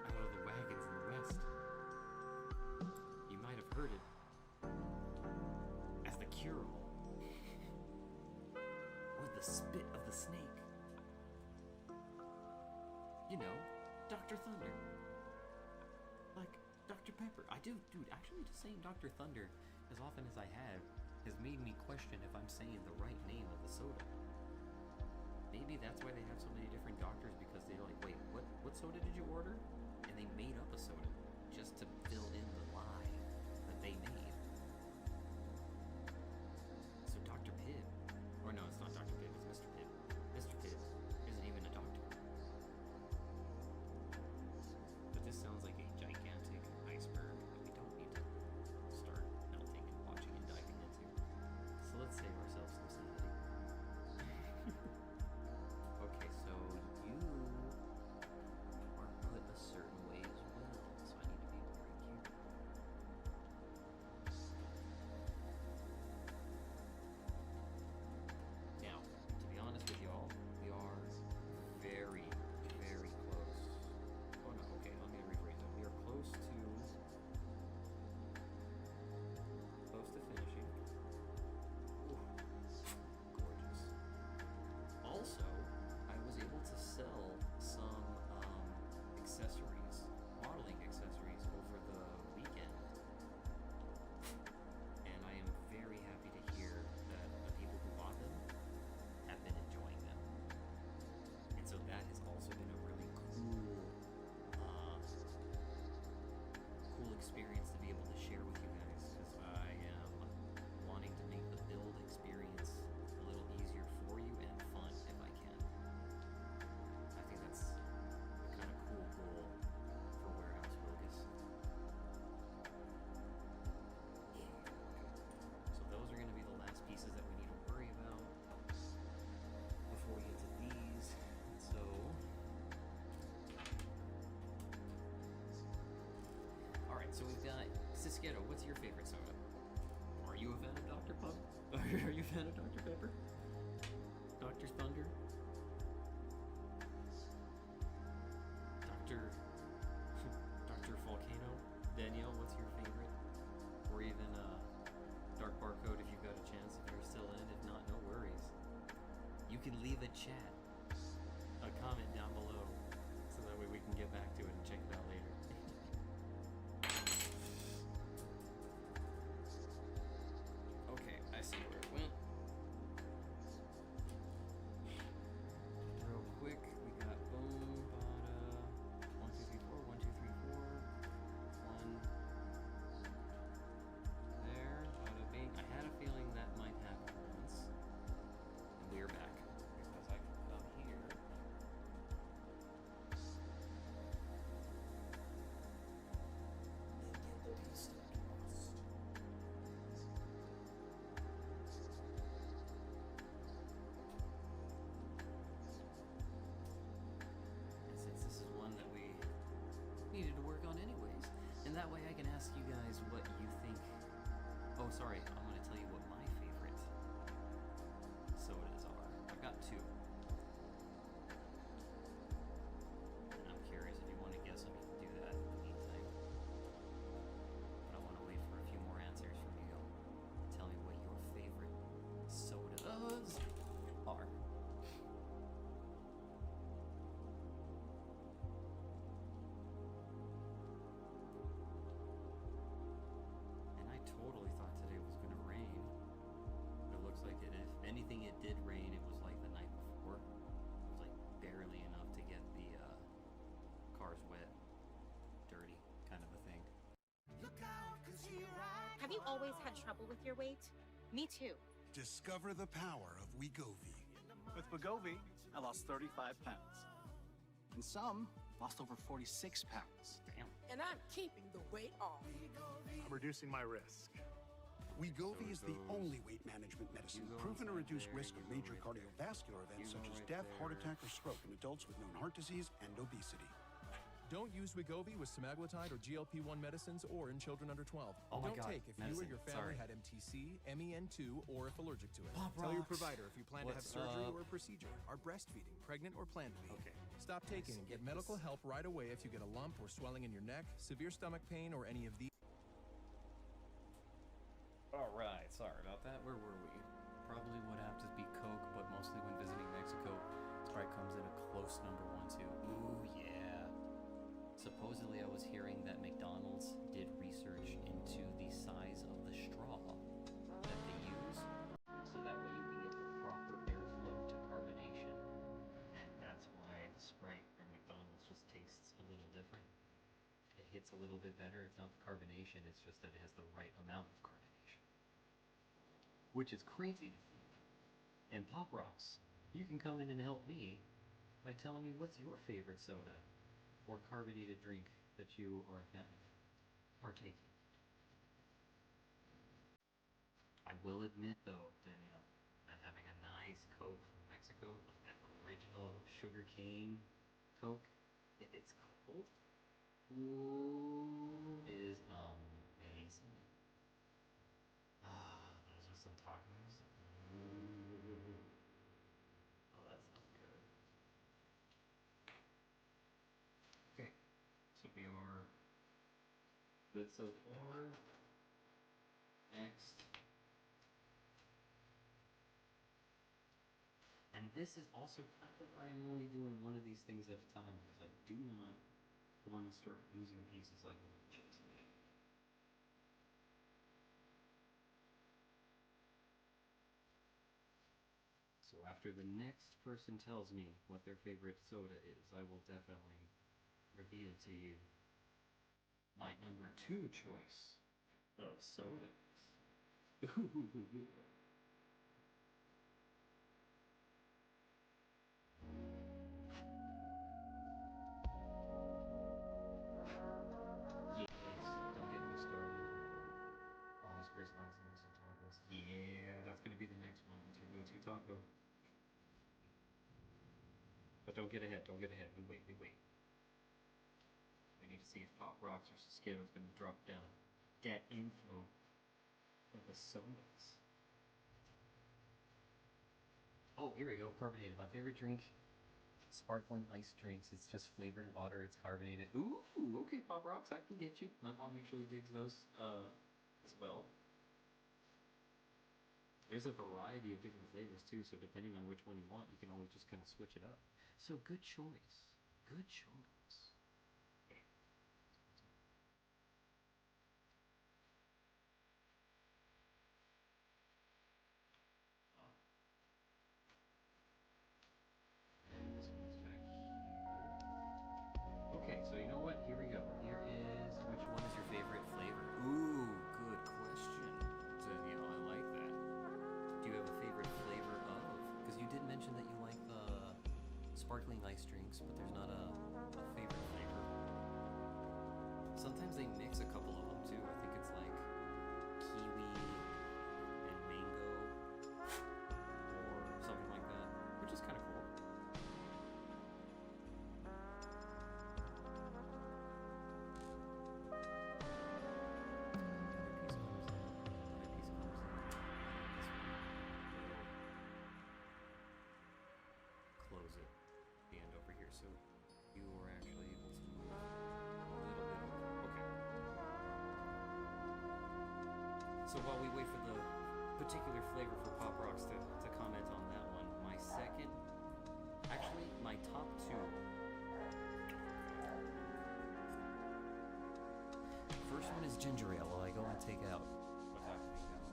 out of the wagons in the West. You might have heard it as the cure-all. Or the spit of the snake. You know, Dr. Thunder. Like Dr. Pepper. I do, dude, actually just saying Dr. Thunder as often as I have has made me question if I'm saying the right name of the soda. Maybe that's why they have so many different doctors, because they're like, wait, what soda did you order? And they made up a soda just to fill in the lie that they made. So Dr. Pibb, or no, it's not Dr. Pibb, it's Mr. Pibb. Mr. Pibb isn't even a doctor. But this sounds like a gigantic iceberg that we don't need to start melting and watching and diving into. So let's save ourselves some sanity. Okay, so you are put a certain way as well, so I need to be very careful. Now, to be honest with y'all, we are very, very close. Oh no, okay, let me rephrase that. We are close to finishing. Ooh, gorgeous. Also, I was able to sell some accessories, modeling accessories over the weekend. And I am very happy to hear that the people who bought them have been enjoying them. And so that has also been a really cool experience to be able to share with you guys, because I am wanting to make the build experience a little easier for you and fun if I can. I think that's a kind of cool goal for Warehouse Wilgus. Yeah. So those are going to be the last pieces that we need to worry about before we get to these. So alright, so we've got Cisquero. What's your favorite soda? Are you a fan of Dr. Pub? Are you a fan of Dr. Pepper? Dr. Thunder? Dr. Dr. Volcano? Danielle, what's your favorite? Or even Dark Barcode if you've got a chance, if you're still in. If not, no worries. You can leave a chat, a comment down below, so that way we can get back to it and check it out later. Okay, I see where it went. Real quick, we got boom, bada, 1, 2, 3, 4, 1, 2, 3, 4, 1 there, bada bing. I had a feeling that might happen once. And we're back because I can come here. And get the piece across. And since this is one that we needed to work on anyways, and that way I can ask you guys what you think. Oh, sorry, I'm going to tell you what my favorite sodas are. I've got two. And I'm curious, if you want to guess them, you can do that in the meantime. But I want to wait for a few more answers from you. Tell me what your favorite sodas are. And I totally thought today was going to rain. But it looks like it, if anything, it did rain. It was like the night before. It was like barely enough to get the cars wet, dirty, kind of a thing. Have you always had trouble with your weight? Me too. Discover the power of Wegovy. With Wegovy, I lost 35 pounds. And some lost over 46 pounds. Damn. And I'm keeping the weight off. I'm reducing my risk. Wegovy is the only weight management medicine proven to reduce risk of major cardiovascular events such as death, heart attack, or stroke in adults with known heart disease and obesity. Don't use Wegovy with semaglutide or GLP-1 medicines or in children under 12. Oh my Don't God, take if you medicine, or your family sorry. had MTC, MEN2, or if allergic to it. Pop Tell your rocks. provider if you plan to have What's surgery up? or a procedure, are breastfeeding, pregnant, or plan to be. Okay. Stop taking and get medical help right away if you get a lump or swelling in your neck, severe stomach pain, or any of these. Alright, sorry about that. Where were we? Probably would have to be Coke, but mostly when visiting Mexico, Sprite comes in a close number 1, 2. Ooh, yeah. Supposedly, I was hearing that McDonald's did research into the size of the straw that they use, so that way you can get the proper airflow to carbonation. And that's why the Sprite from McDonald's just tastes a little different. It hits a little bit better. It's not the carbonation, it's just that it has the right amount of carbonation. Which is crazy. And Pop Rocks, you can come in and help me by telling me what's your favorite soda or carbonated drink that you are partaking. I will admit though, Danielle, that having a nice Coke from Mexico, that original sugarcane Coke, if it's cold, ooh, is amazing. Ah, those are some tacos. Ooh. Oh, that sounds good. Okay, so we are good so far. Next. And this is also kind of why I'm only doing one of these things at a time, because I do not want to start losing pieces like chips. So after the next person tells me what their favorite soda is, I will definitely reveal to you my number 2 choice of sodas. Yes, don't get me started. Oscars, Lancers, and tacos. Yeah, that's gonna be the next one. Your go-to taco. But don't get ahead. Don't get ahead. We wait. We need to see if Pop Rocks or Skittles is gonna drop down that info of the sodas. Oh, here we go. Carbonated. My favorite drink. Sparkling ice drinks. It's just flavored water. It's carbonated. Ooh, okay, Pop Rocks. I can get you. My mom usually digs those as well. There's a variety of different flavors too, so depending on which one you want, you can always just kind of switch it up. So good choice. Good choice. And this one's back here. Okay, so you know what? Here we go. Here is which one is your favorite flavor? Ooh, good question. So, I like that. Do you have a favorite flavor of? Because you did mention that you like the sparkling ice drinks, but there's not a favorite flavor. Sometimes they mix a couple of them too. I think it's like kiwi and mango or something like that, which is kind of cool. Close it. The end over here, so you were actually able to move a little bit over. Okay. So while we wait for the particular flavor for Pop Rocks to comment on that one, my second, actually my top two. First one is ginger ale while I go and take out what's happening now.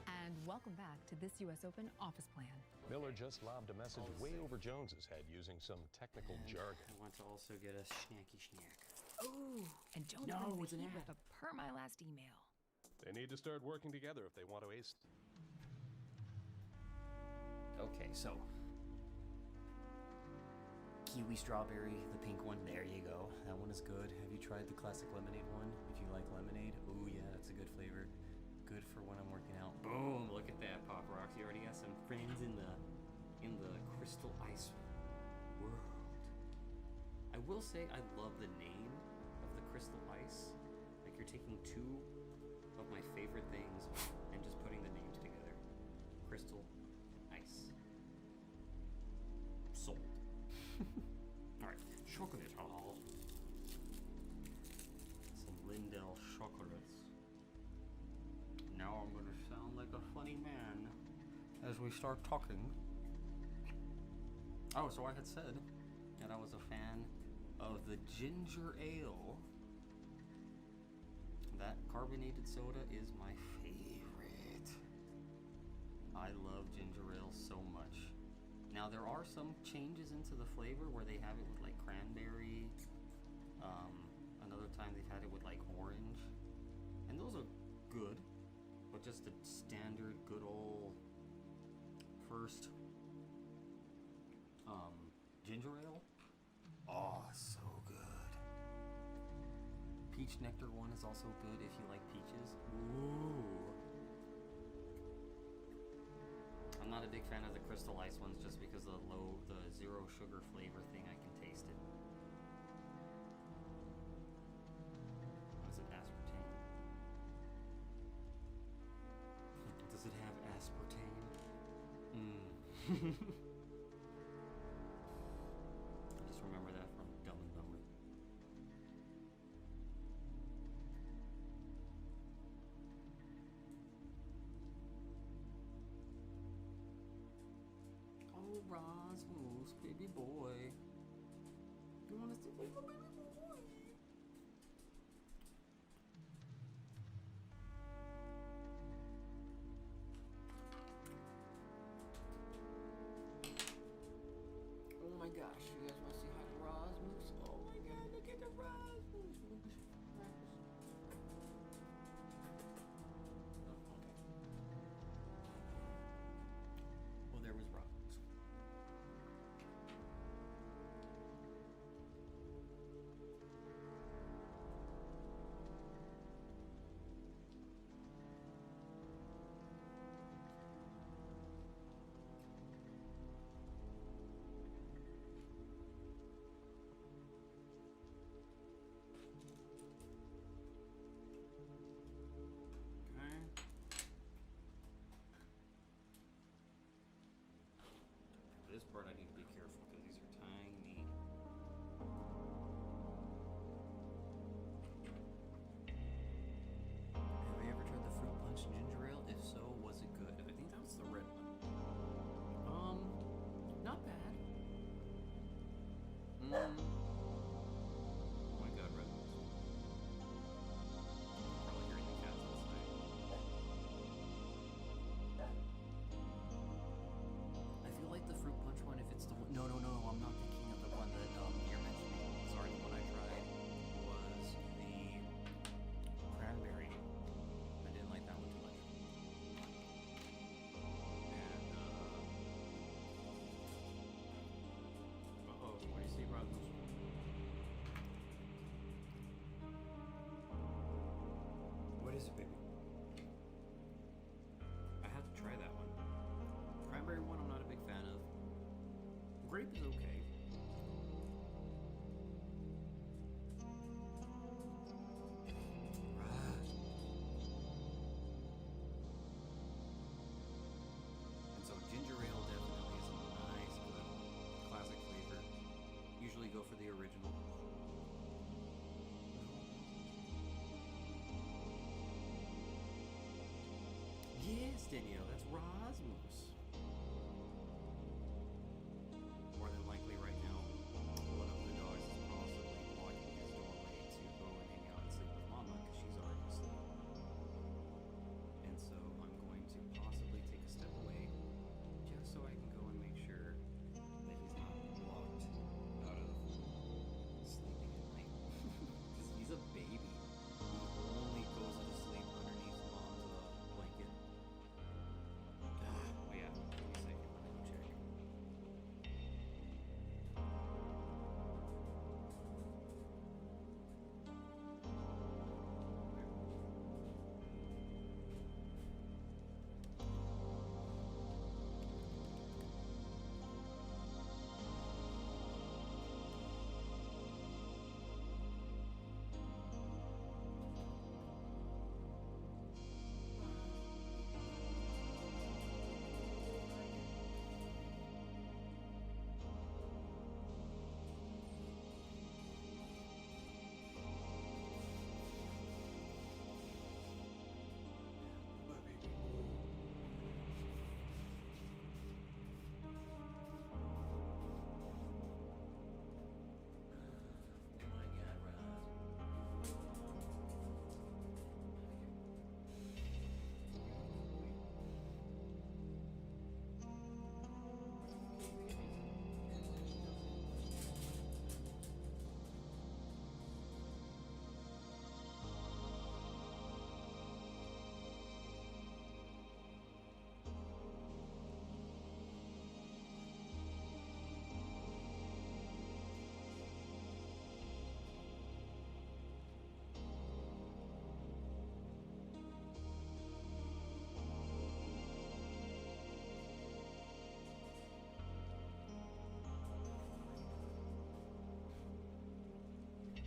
And welcome back to this US Open office plan. Miller just lobbed a message way over Jones's head using some technical jargon. I want to also get a snacky snack. Ooh, and Jones No, brings it's the an heat ad. with a per my last email. They need to start working together if they want to ace. Okay, so kiwi strawberry, the pink one. There you go. That one is good. Have you tried the classic lemonade one? If you like lemonade, ooh yeah, that's a good flavor. Good for when I'm working out. Boom! Look at that, Pop Rocks. You already got some friends in the crystal ice world. I will say I love the name of the crystal ice. Like you're taking two of my favorite things and just putting the names together. Crystal ice. Sold. Alright, chocolate. Some Lindell chocolates. Now I'm gonna sound like a funny man as we start talking. Oh, so I had said that I was a fan of the ginger ale. That carbonated soda is my favorite. I love ginger ale so much. Now there are some changes into the flavor where they have it with like cranberry. Another time they've had it with like orange. And those are good. But just the standard good old first ginger ale. Oh, so good. Peach nectar one is also good if you like peaches. Ooh. I'm not a big fan of the crystal ice ones just because of the zero sugar flavor thing. I can taste it. What is it, aspartame? Does it have aspartame? Just remember that from Dumb and Dumber. Oh, Rasmus, baby boy. You want to see baby boy? Oh my gosh, you guys want to see how Rasmus? Oh my god, look at the Rasmus. Well, there was Rasmus. This part I need to be careful because these are tiny. Have you ever tried the fruit punch ginger ale? If so, was it good? I think that was the red one. Not bad. Oh my god, red ones. Probably hearing the cats outside. I feel like the fruit punch one, if it's the one. No, I'm not thinking of the one that you're mentioning. Sorry, the one I tried was the cranberry. I didn't like that one too much. And, what do you see, Rasmus? What is it, baby? I have to try that one. Cranberry one, I'm not a big fan of. Grape is okay. And so ginger ale definitely is a nice, good, classic flavor. Usually go for the original. Yes, Danielle, that's Rasmus. More than likely right now, one of the dogs is possibly blocking his doorway to go and hang out and sleep with Mama because she's already asleep. And so I'm going to possibly take a step away just so I can go and make sure that he's not locked out of sleeping at night. Because he's a baby. He only goes to sleep underneath Mom's blanket. Oh yeah, give me a second. Let me check.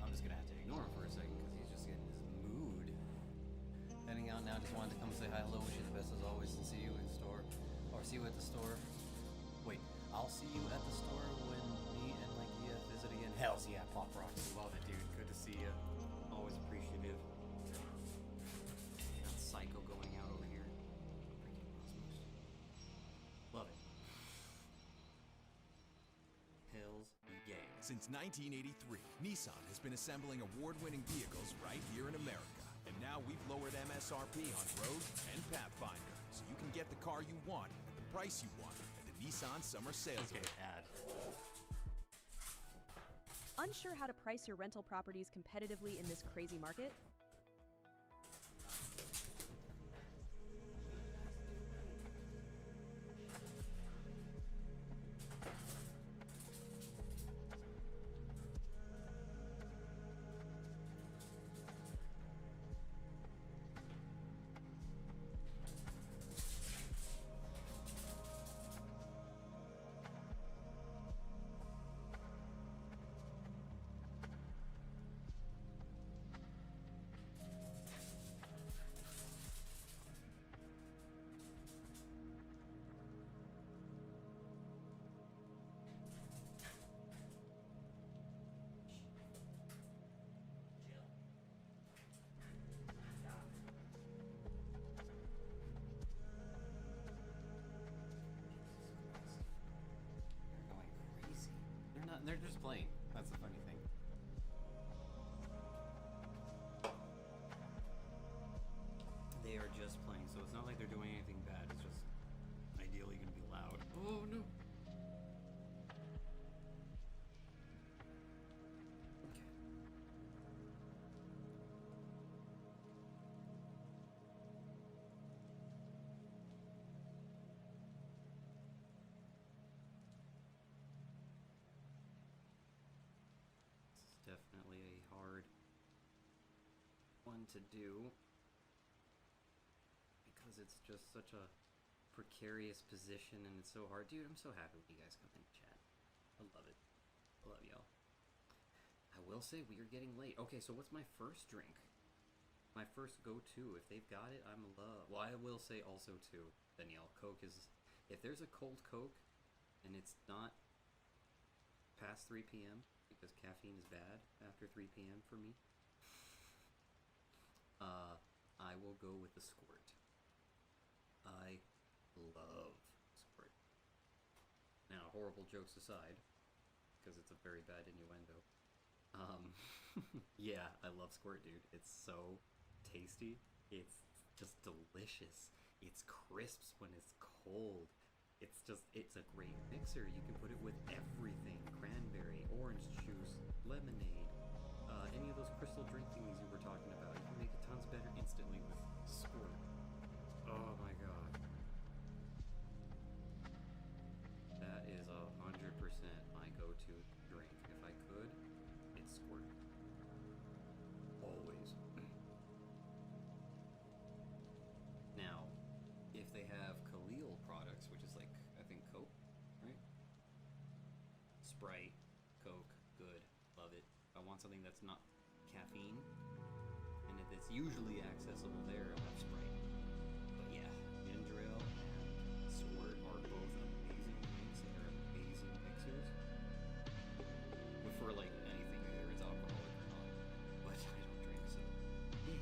I'm just gonna have to ignore him for a second because he's just getting his mood. Heading out now, just wanted to come say hi, hello, wish you the best as always, and see you in store, or see you at the store. I'll see you at the store when me and Mike Gia visit again. Hells yeah, Pop Rocks. Love it, dude. Good to see you. Always appreciative. Got Psycho going out over here. Love it. Hells yeah. Since 1983, Nissan has been assembling award-winning vehicles right here in America. And now we've lowered MSRP on Rogue and Pathfinder, so you can get the car you want at the price you want at the Nissan Summer Sales Event. Ad. Unsure how to price your rental properties competitively in this crazy market? They're just playing. That's the funny thing. They are just playing, so it's not like they're doing anything bad. It's just ideally going to be loud. Oh no. Definitely a hard one to do because it's just such a precarious position and it's so hard. Dude, I'm so happy when you guys come in chat. I love it. I love y'all. I will say we are getting late. Okay, so what's my first drink? My first go-to. If they've got it, I'm in love. Well, I will say also too, Danielle, Coke is... If there's a cold Coke and it's not past 3 p.m., because caffeine is bad after 3 p.m. for me, I will go with the Squirt. I love Squirt. Now, horrible jokes aside, because it's a very bad innuendo. Yeah, I love Squirt, dude. It's so tasty. It's just delicious. It's crisps when it's cold. It's a great mixer. You can put it with everything. Cranberry, orange juice, lemonade, any of those crystal drink thingies you were talking about. You can make it tons better instantly with Squirt. Oh my god. That is 100% my go-to drink. If I could, it's Squirt. Always. Now, if they have Khalil products, which is like, I think Coke, right? Sprite, Coke, good, love it. If I want something that's not caffeine, and if it's usually accessible there, I'll have Sprite. But yeah, ginger ale and Squirt are both amazing drinks. They're amazing mixers. But for like anything, either it's alcoholic or not. But I don't drink, so yeah.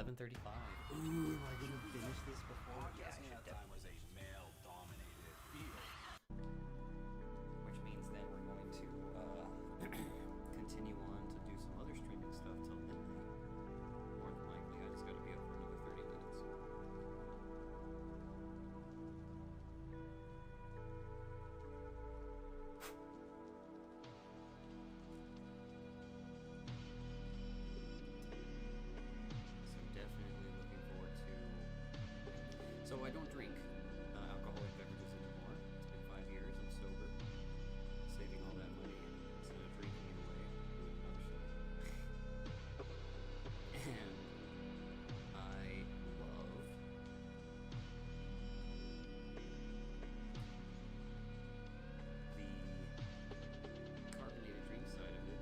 11:35. Ooh, am I gonna finish this before? Yeah, time was a male-dominated field. Which means then we're going to continue on to do some other streaming stuff till midnight. More than likely, I just gotta be up for another 30 minutes. So definitely looking forward to. So I don't drink alcoholic beverages anymore. It's been 5 years. I'm sober. Saving all that money instead of drinking it away. Doing another show. And I love the carbonated drink side of it,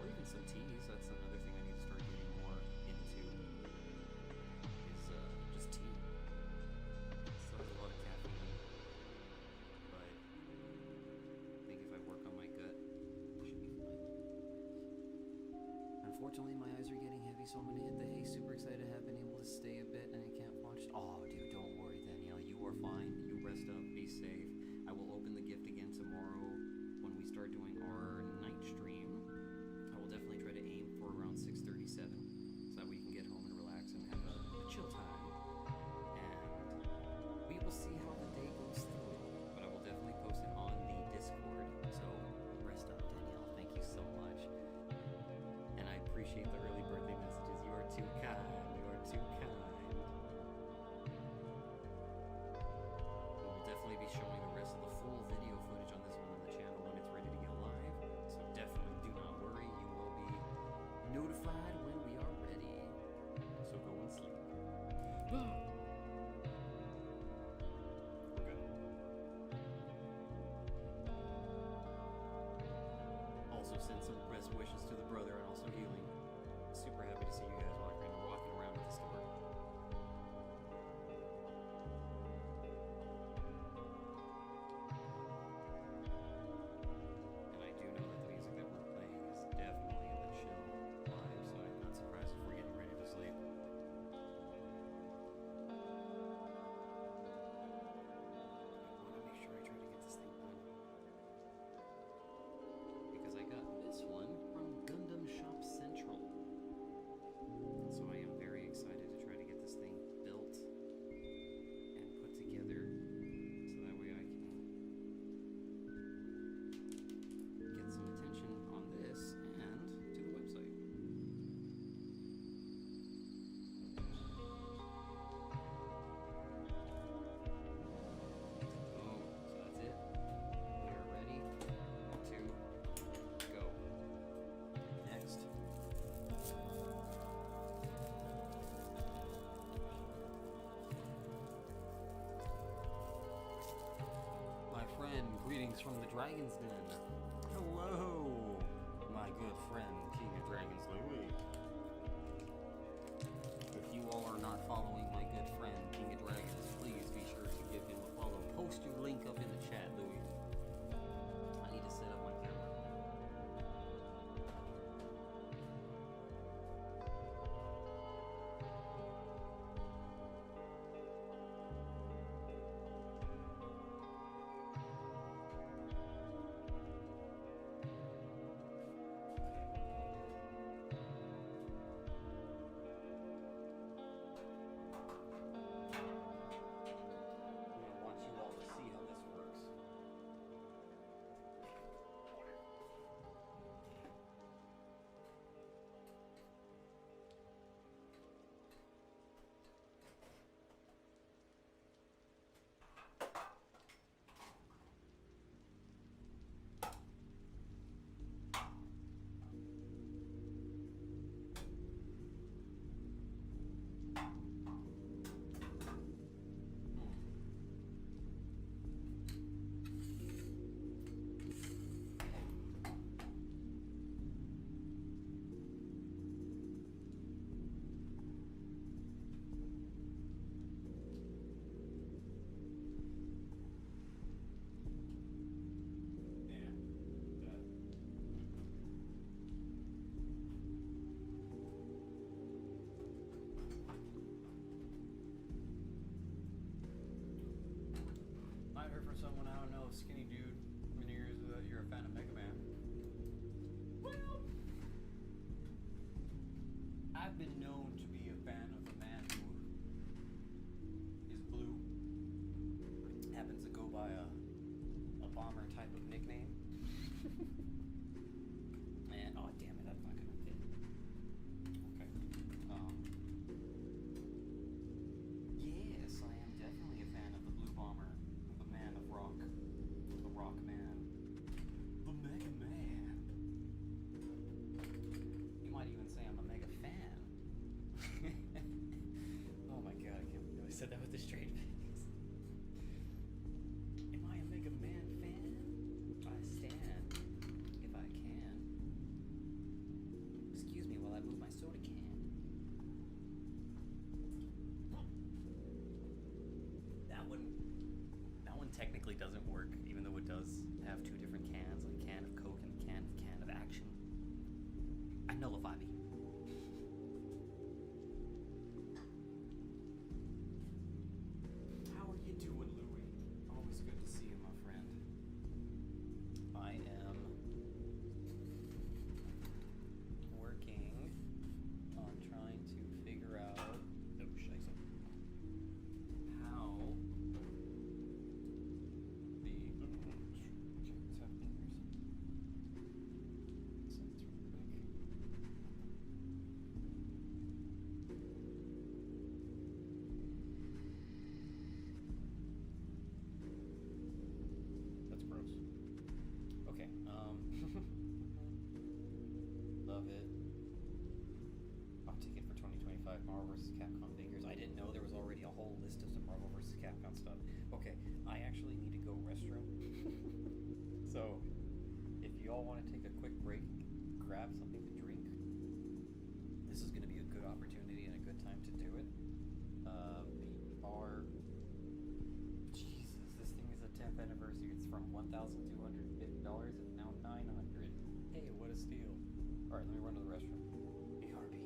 or even some teas. That's another thing I need to start getting more into. Is just tea. Still has a lot of caffeine, but I think if I work on my gut, I should be fine. Unfortunately, my eyes are getting heavy, so I'm gonna hit the hay. Super excited to have been able to stay a bit, and I can't watch. Oh, dude, don't worry, Danielle. You are fine. You rest up. Be safe. I will open the gift again tomorrow when we start doing our night stream. I will definitely try to aim for around 6:37, so that we can get home and relax and have a chill time. And we will see how the day goes through. But I will definitely post it on the Discord. So rest up, Danielle. Thank you so much. And I appreciate the early birthday messages. You are too kind. You are too kind. We will definitely be showing the rest of the full video footage on this one on the channel when it's ready to go live. So definitely do not worry. You will be notified when we are ready. So go and sleep. We're good. Also send some best wishes to the brother and also healing. Super happy to see you guys walking around at the store. And I do know that the music that we're playing is definitely the chill vibe, so I'm not surprised if we're getting ready to sleep. I want to make sure I try to get this thing done. Because I got this one from Gundam Shop Central. So I am very excited to try to get this thing built and put together so that way I can get some attention on this and to the website. Oh, so that's it. We are ready to go. Next. My friend, greetings from the Dragon's Den. Hello, my good friend, King of Dragon's Louis. If you all are not following my good friend, King of Dragons, please be sure to give him a follow. Post your link up in the chat, Louis. I need to set up my camera. technically doesn't work, even though it does have two different cans, like a can of Coke and a can of Action. I nullify me. How are you doing, Louie? Always good to see you, my friend. I am working on trying to figure out how that's gross. Okay, love it. I'll take it for 2025 Marvel vs. Capcom figures. I didn't know there was already a whole list of some Marvel vs. Capcom stuff. Okay, I actually need to go restroom. So, if you all want to take a quick break, grab something to drink, this is going to be a good opportunity and a good time to do it. We are... Jesus, this thing is a 10th anniversary. It's from $1,250 and now $900. Hey, what a steal. Alright, let me run to the restroom. BRB.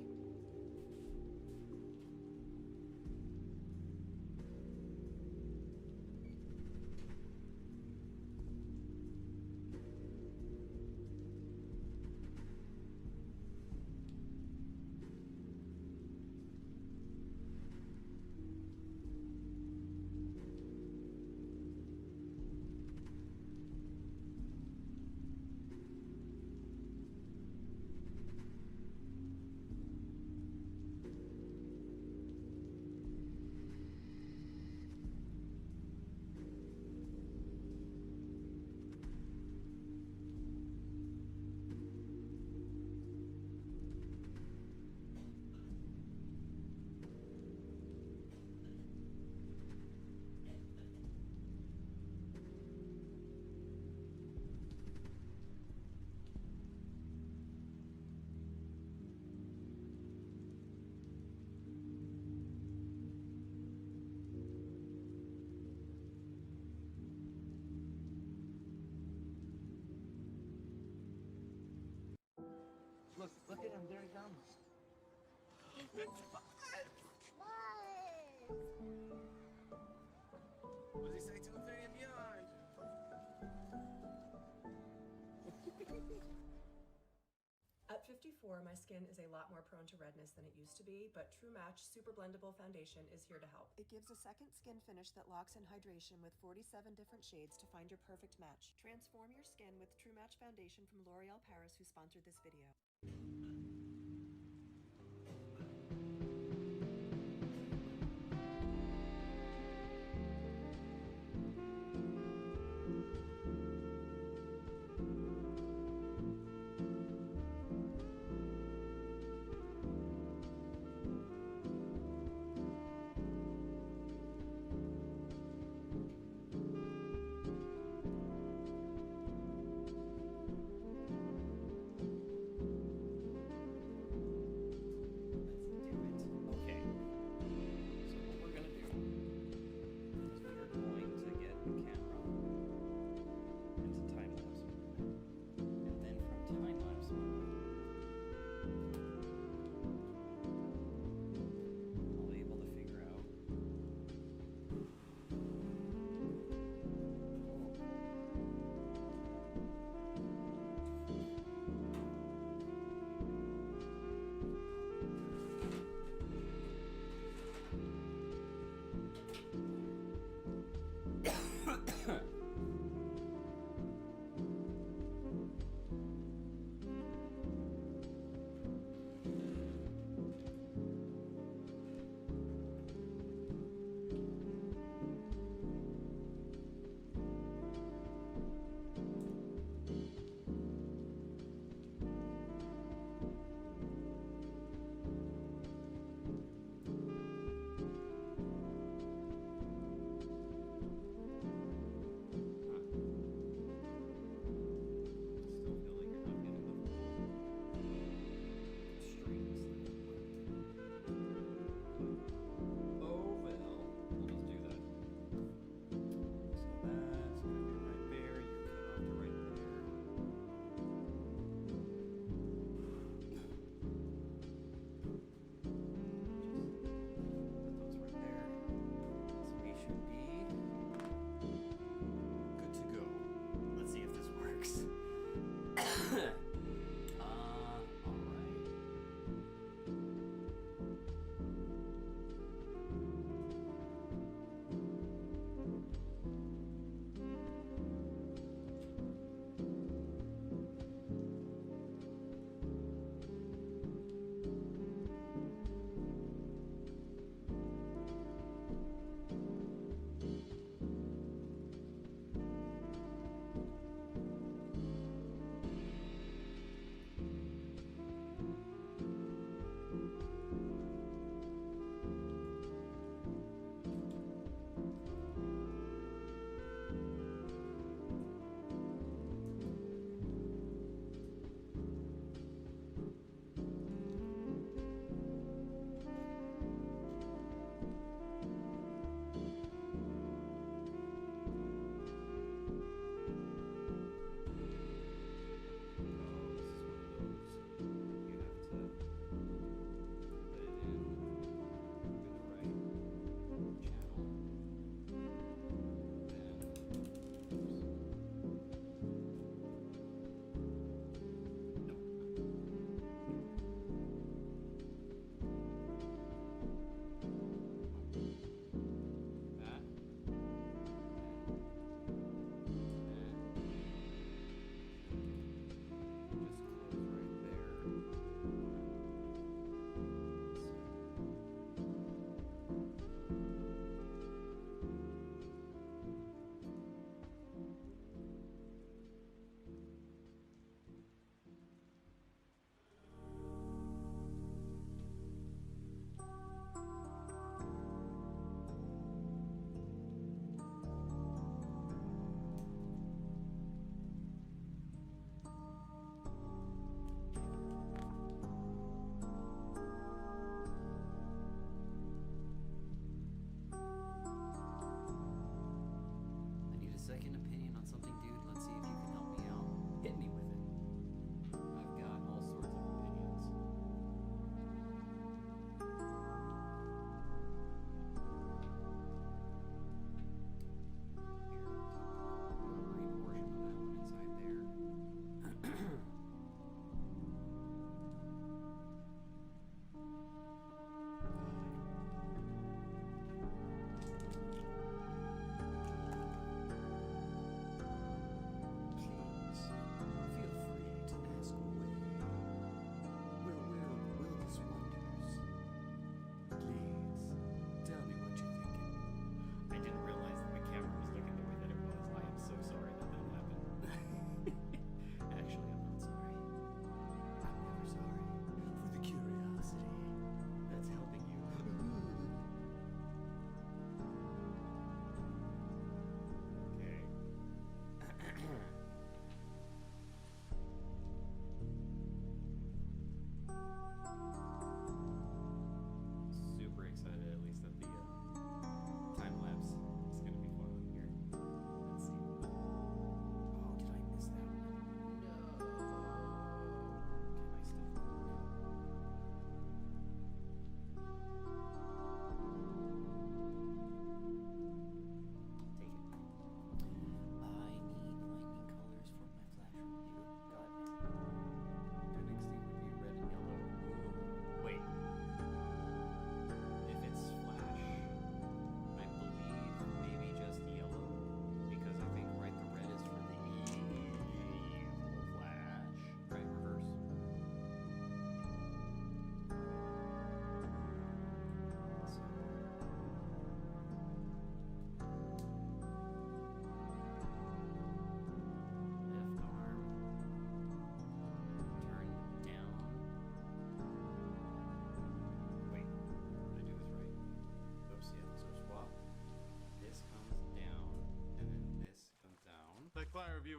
Look at him, there he comes. What does he say to infinity and beyond? At 54, my skin is a lot more prone to redness than it used to be, but True Match Super Blendable Foundation is here to help. It gives a second skin finish that locks in hydration with 47 different shades to find your perfect match. Transform your skin with True Match Foundation from L'Oreal Paris, who sponsored this video.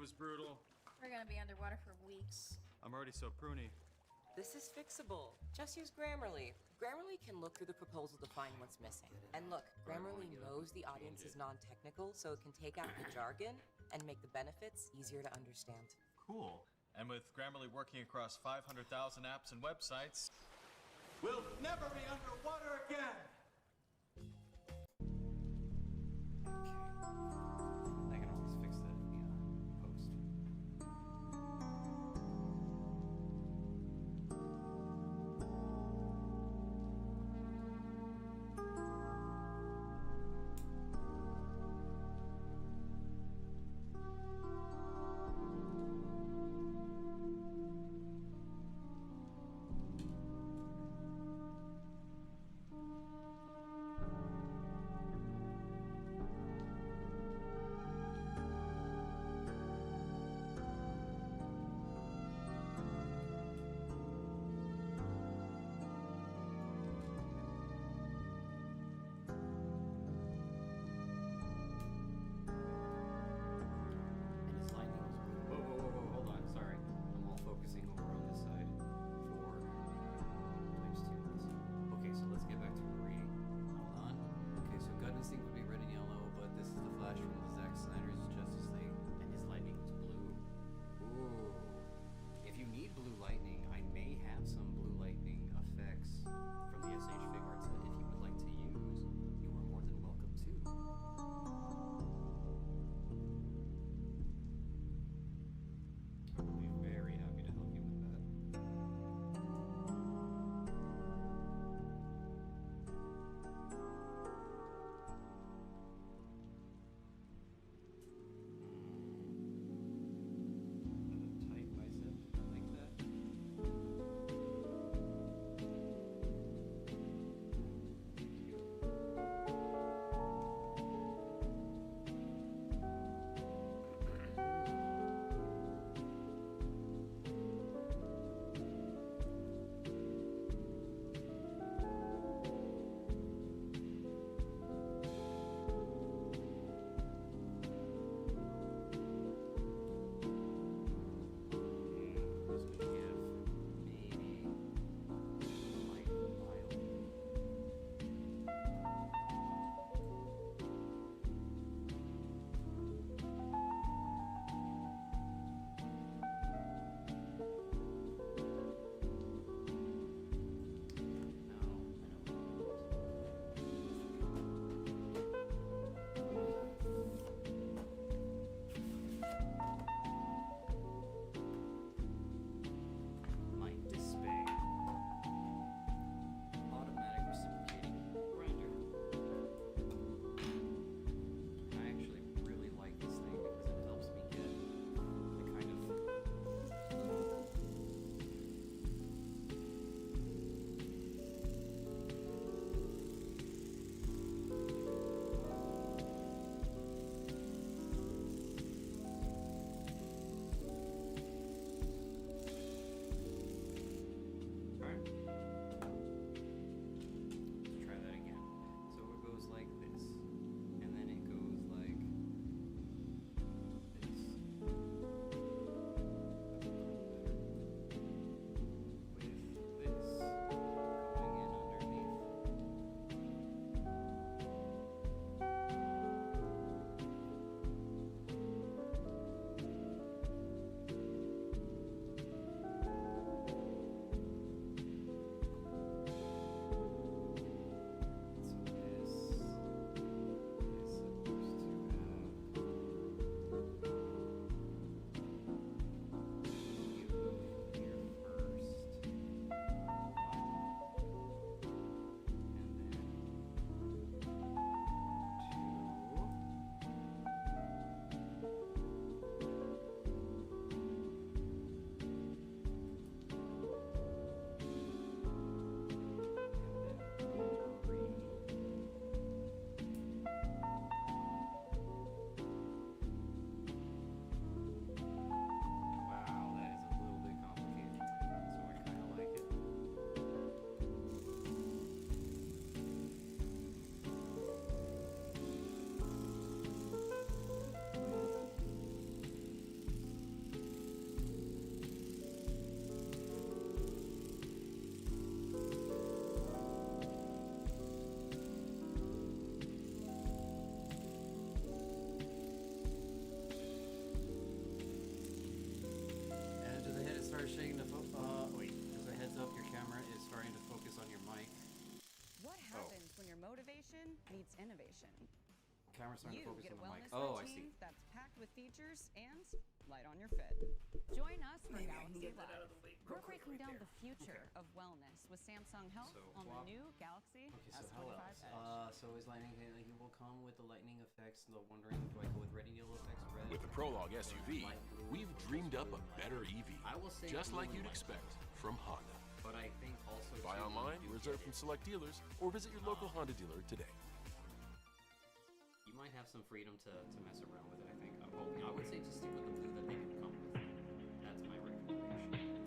was brutal. We're gonna be underwater for weeks. I'm already so pruny. This is fixable. Just use Grammarly. Grammarly can look through the proposal to find what's missing. And look, Grammarly knows the audience is non-technical, so it can take out the jargon and make the benefits easier to understand. Cool. And with Grammarly working across 500,000 apps and websites, we'll never be underwater again! I can always fix that in the post. camera's starting to You focus get a on the mic. wellness Oh, I routine see. that's packed with features and light on your fit. Join us for Maybe I can Galaxy get that out Live. of the way We're real quick breaking right down there. the future of wellness with Samsung Health So, on swap. the new Galaxy Okay, so S25 how else? Edge. So is lightning, like, it will come with the lightning effects. The wondering, do I go with red and yellow effects or red? With the Prologue SUV, light blue, we've dreamed up a better EV. I will say Just blue like and you'd white. expect from Honda. But I think also Buy too, online, you do reserve get from it. select dealers, or visit your local Honda dealer today. You might have some freedom to mess around with it, I think. I'm hoping. I would say just stick with the blue that they do come with. That's my recommendation.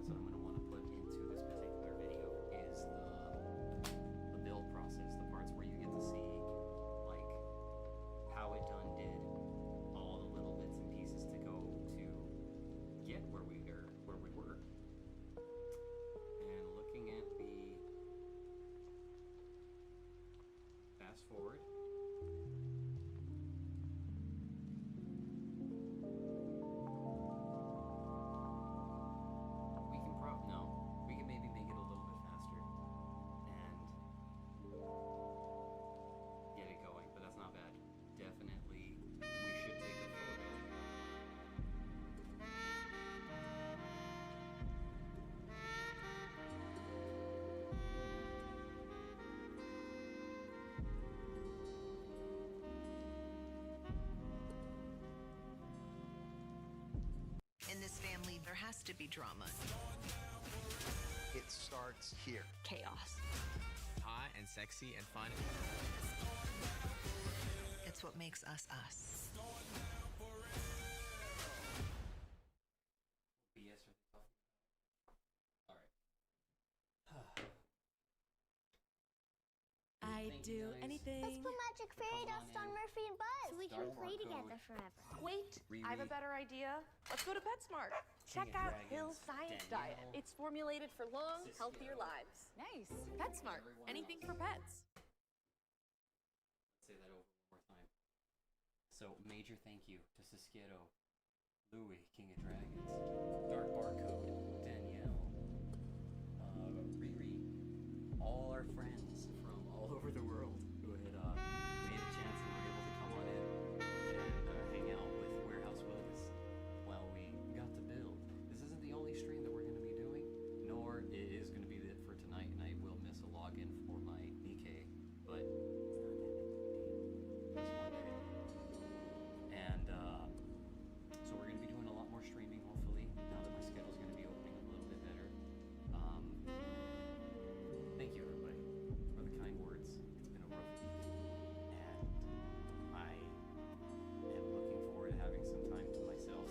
parts that I'm going to want to put into this particular video is the build process, the parts where you get to see like how it done did, all the little bits and pieces to go to get where we were. And looking at the fast forward. We can maybe make it a little bit faster and get it going, but that's not bad. Definitely, we should take a photo. In this family, there has to be drama. It starts here. Chaos. Hot and sexy and fun. It's what makes us us. BS or all right. I'd do anything. Let's put magic fairy dust on Murphy and Buzz so we can play together forever. Wait, I have a better idea. Let's go to PetSmart. Check out Hill Science Diet. It's formulated for long, healthier lives. Nice. PetSmart. Anything for pets. Let's say that over one more time. So, major thank you to Siskitto, Louie, King of Dragons, Dark Barcode, Danielle, Riri, all our friends from all over the world who had made a chance and were able to come on in and hang out with Warehouse Wilgus while we got to build. This isn't the only stream that we're going to be doing, nor it is going to be it for tonight, and I will miss a login for my Nikkei, but it's not that big. And so we're going to be doing a lot more streaming, hopefully, now that my schedule's going to be opening a little bit better. Thank you, everybody, for the kind words. It's been a rough week, and I am looking forward to having some time to myself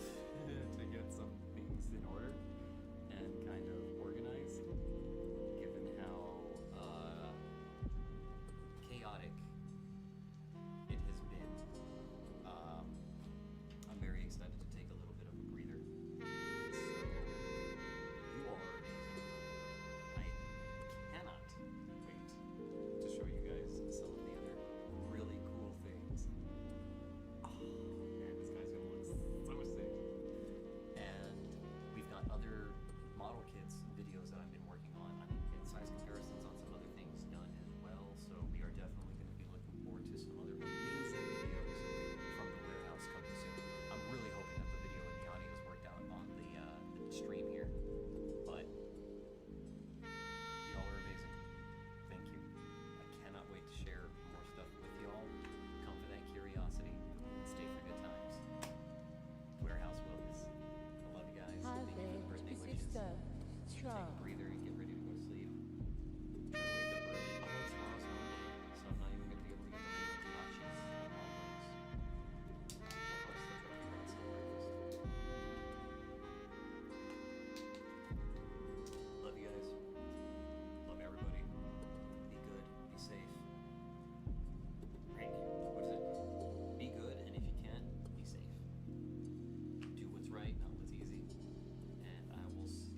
to get some things in order and kind of organized, given how chaotic it has been. I'm very excited to take a little bit of a breather. So, you all are amazing. I cannot wait to show you guys some of the other really cool things. Oh man, this guy's gonna look so sick. And we've got other model kits videos that I've been working on. I'm getting size comparisons on some other things done as well. So we are definitely going to be looking forward to some other amazing videos from the warehouse coming soon. I'm really hoping that the video and the audio is worked out on the stream here. But y'all are amazing. Thank you. I cannot wait to share more stuff with y'all. Come for that curiosity and stay for good times. Warehouse Wilgus. I love you guys. Thank you for the birthday wishes. Take a breather and get ready to go to sleep. Try to wake up early. Although tomorrow's Monday, so I'm not even going to be able to get the rain watches and all those. I'll probably still try to figure out some breakfast. Love you guys. Love everybody. Be good. Be safe. Right. What is it? Be good, and if you can, be safe. Do what's right, not what's easy. And I will see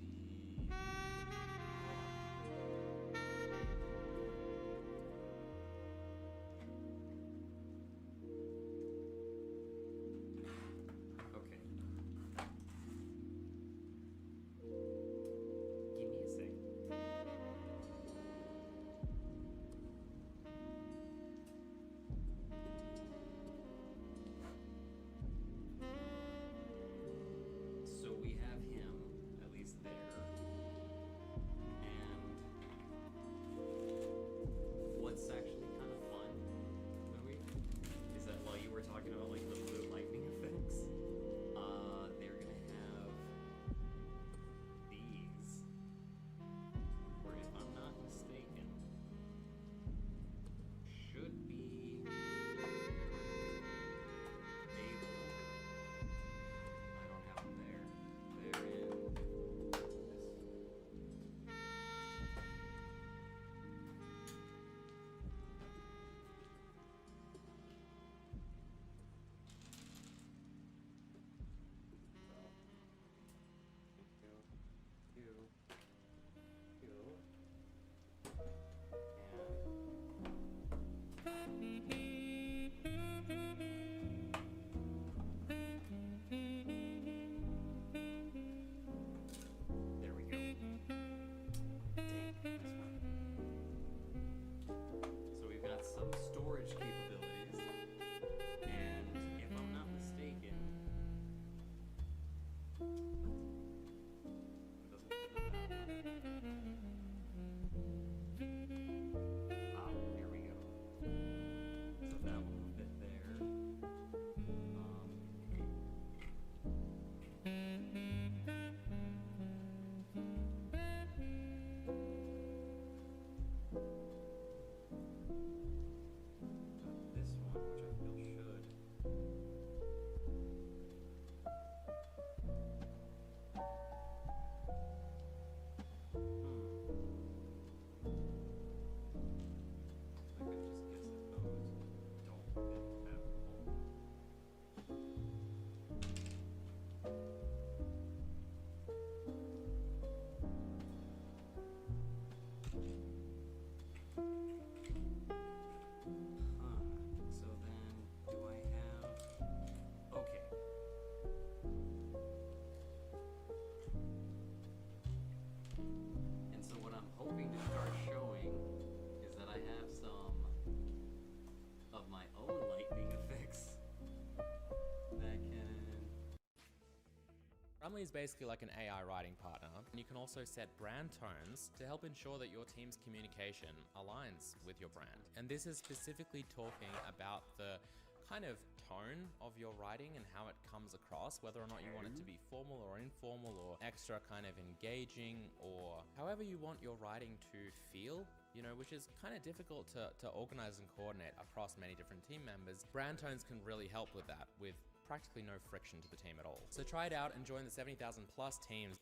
storage capabilities, and if I'm not mistaken, it doesn't fit in that one. Ah, here we go. So that one will fit there. This one, which I feel should. I could just guess that those don't fit at all. So then, do I have... Okay. And so what I'm hoping to start showing is that I have some of my own lightning effects that can... Grammarly is basically like an AI writing partner, and you can also set brand tones to help ensure that your team's communication aligns with your brand. And this is specifically talking about the kind of tone of your writing and how it comes across, whether or not you want it to be formal or informal or extra kind of engaging, or however you want your writing to feel, you know, which is kind of difficult to organize and coordinate across many different team members. Brand tones can really help with that, with practically no friction to the team at all. So try it out and join the 70,000 plus teams.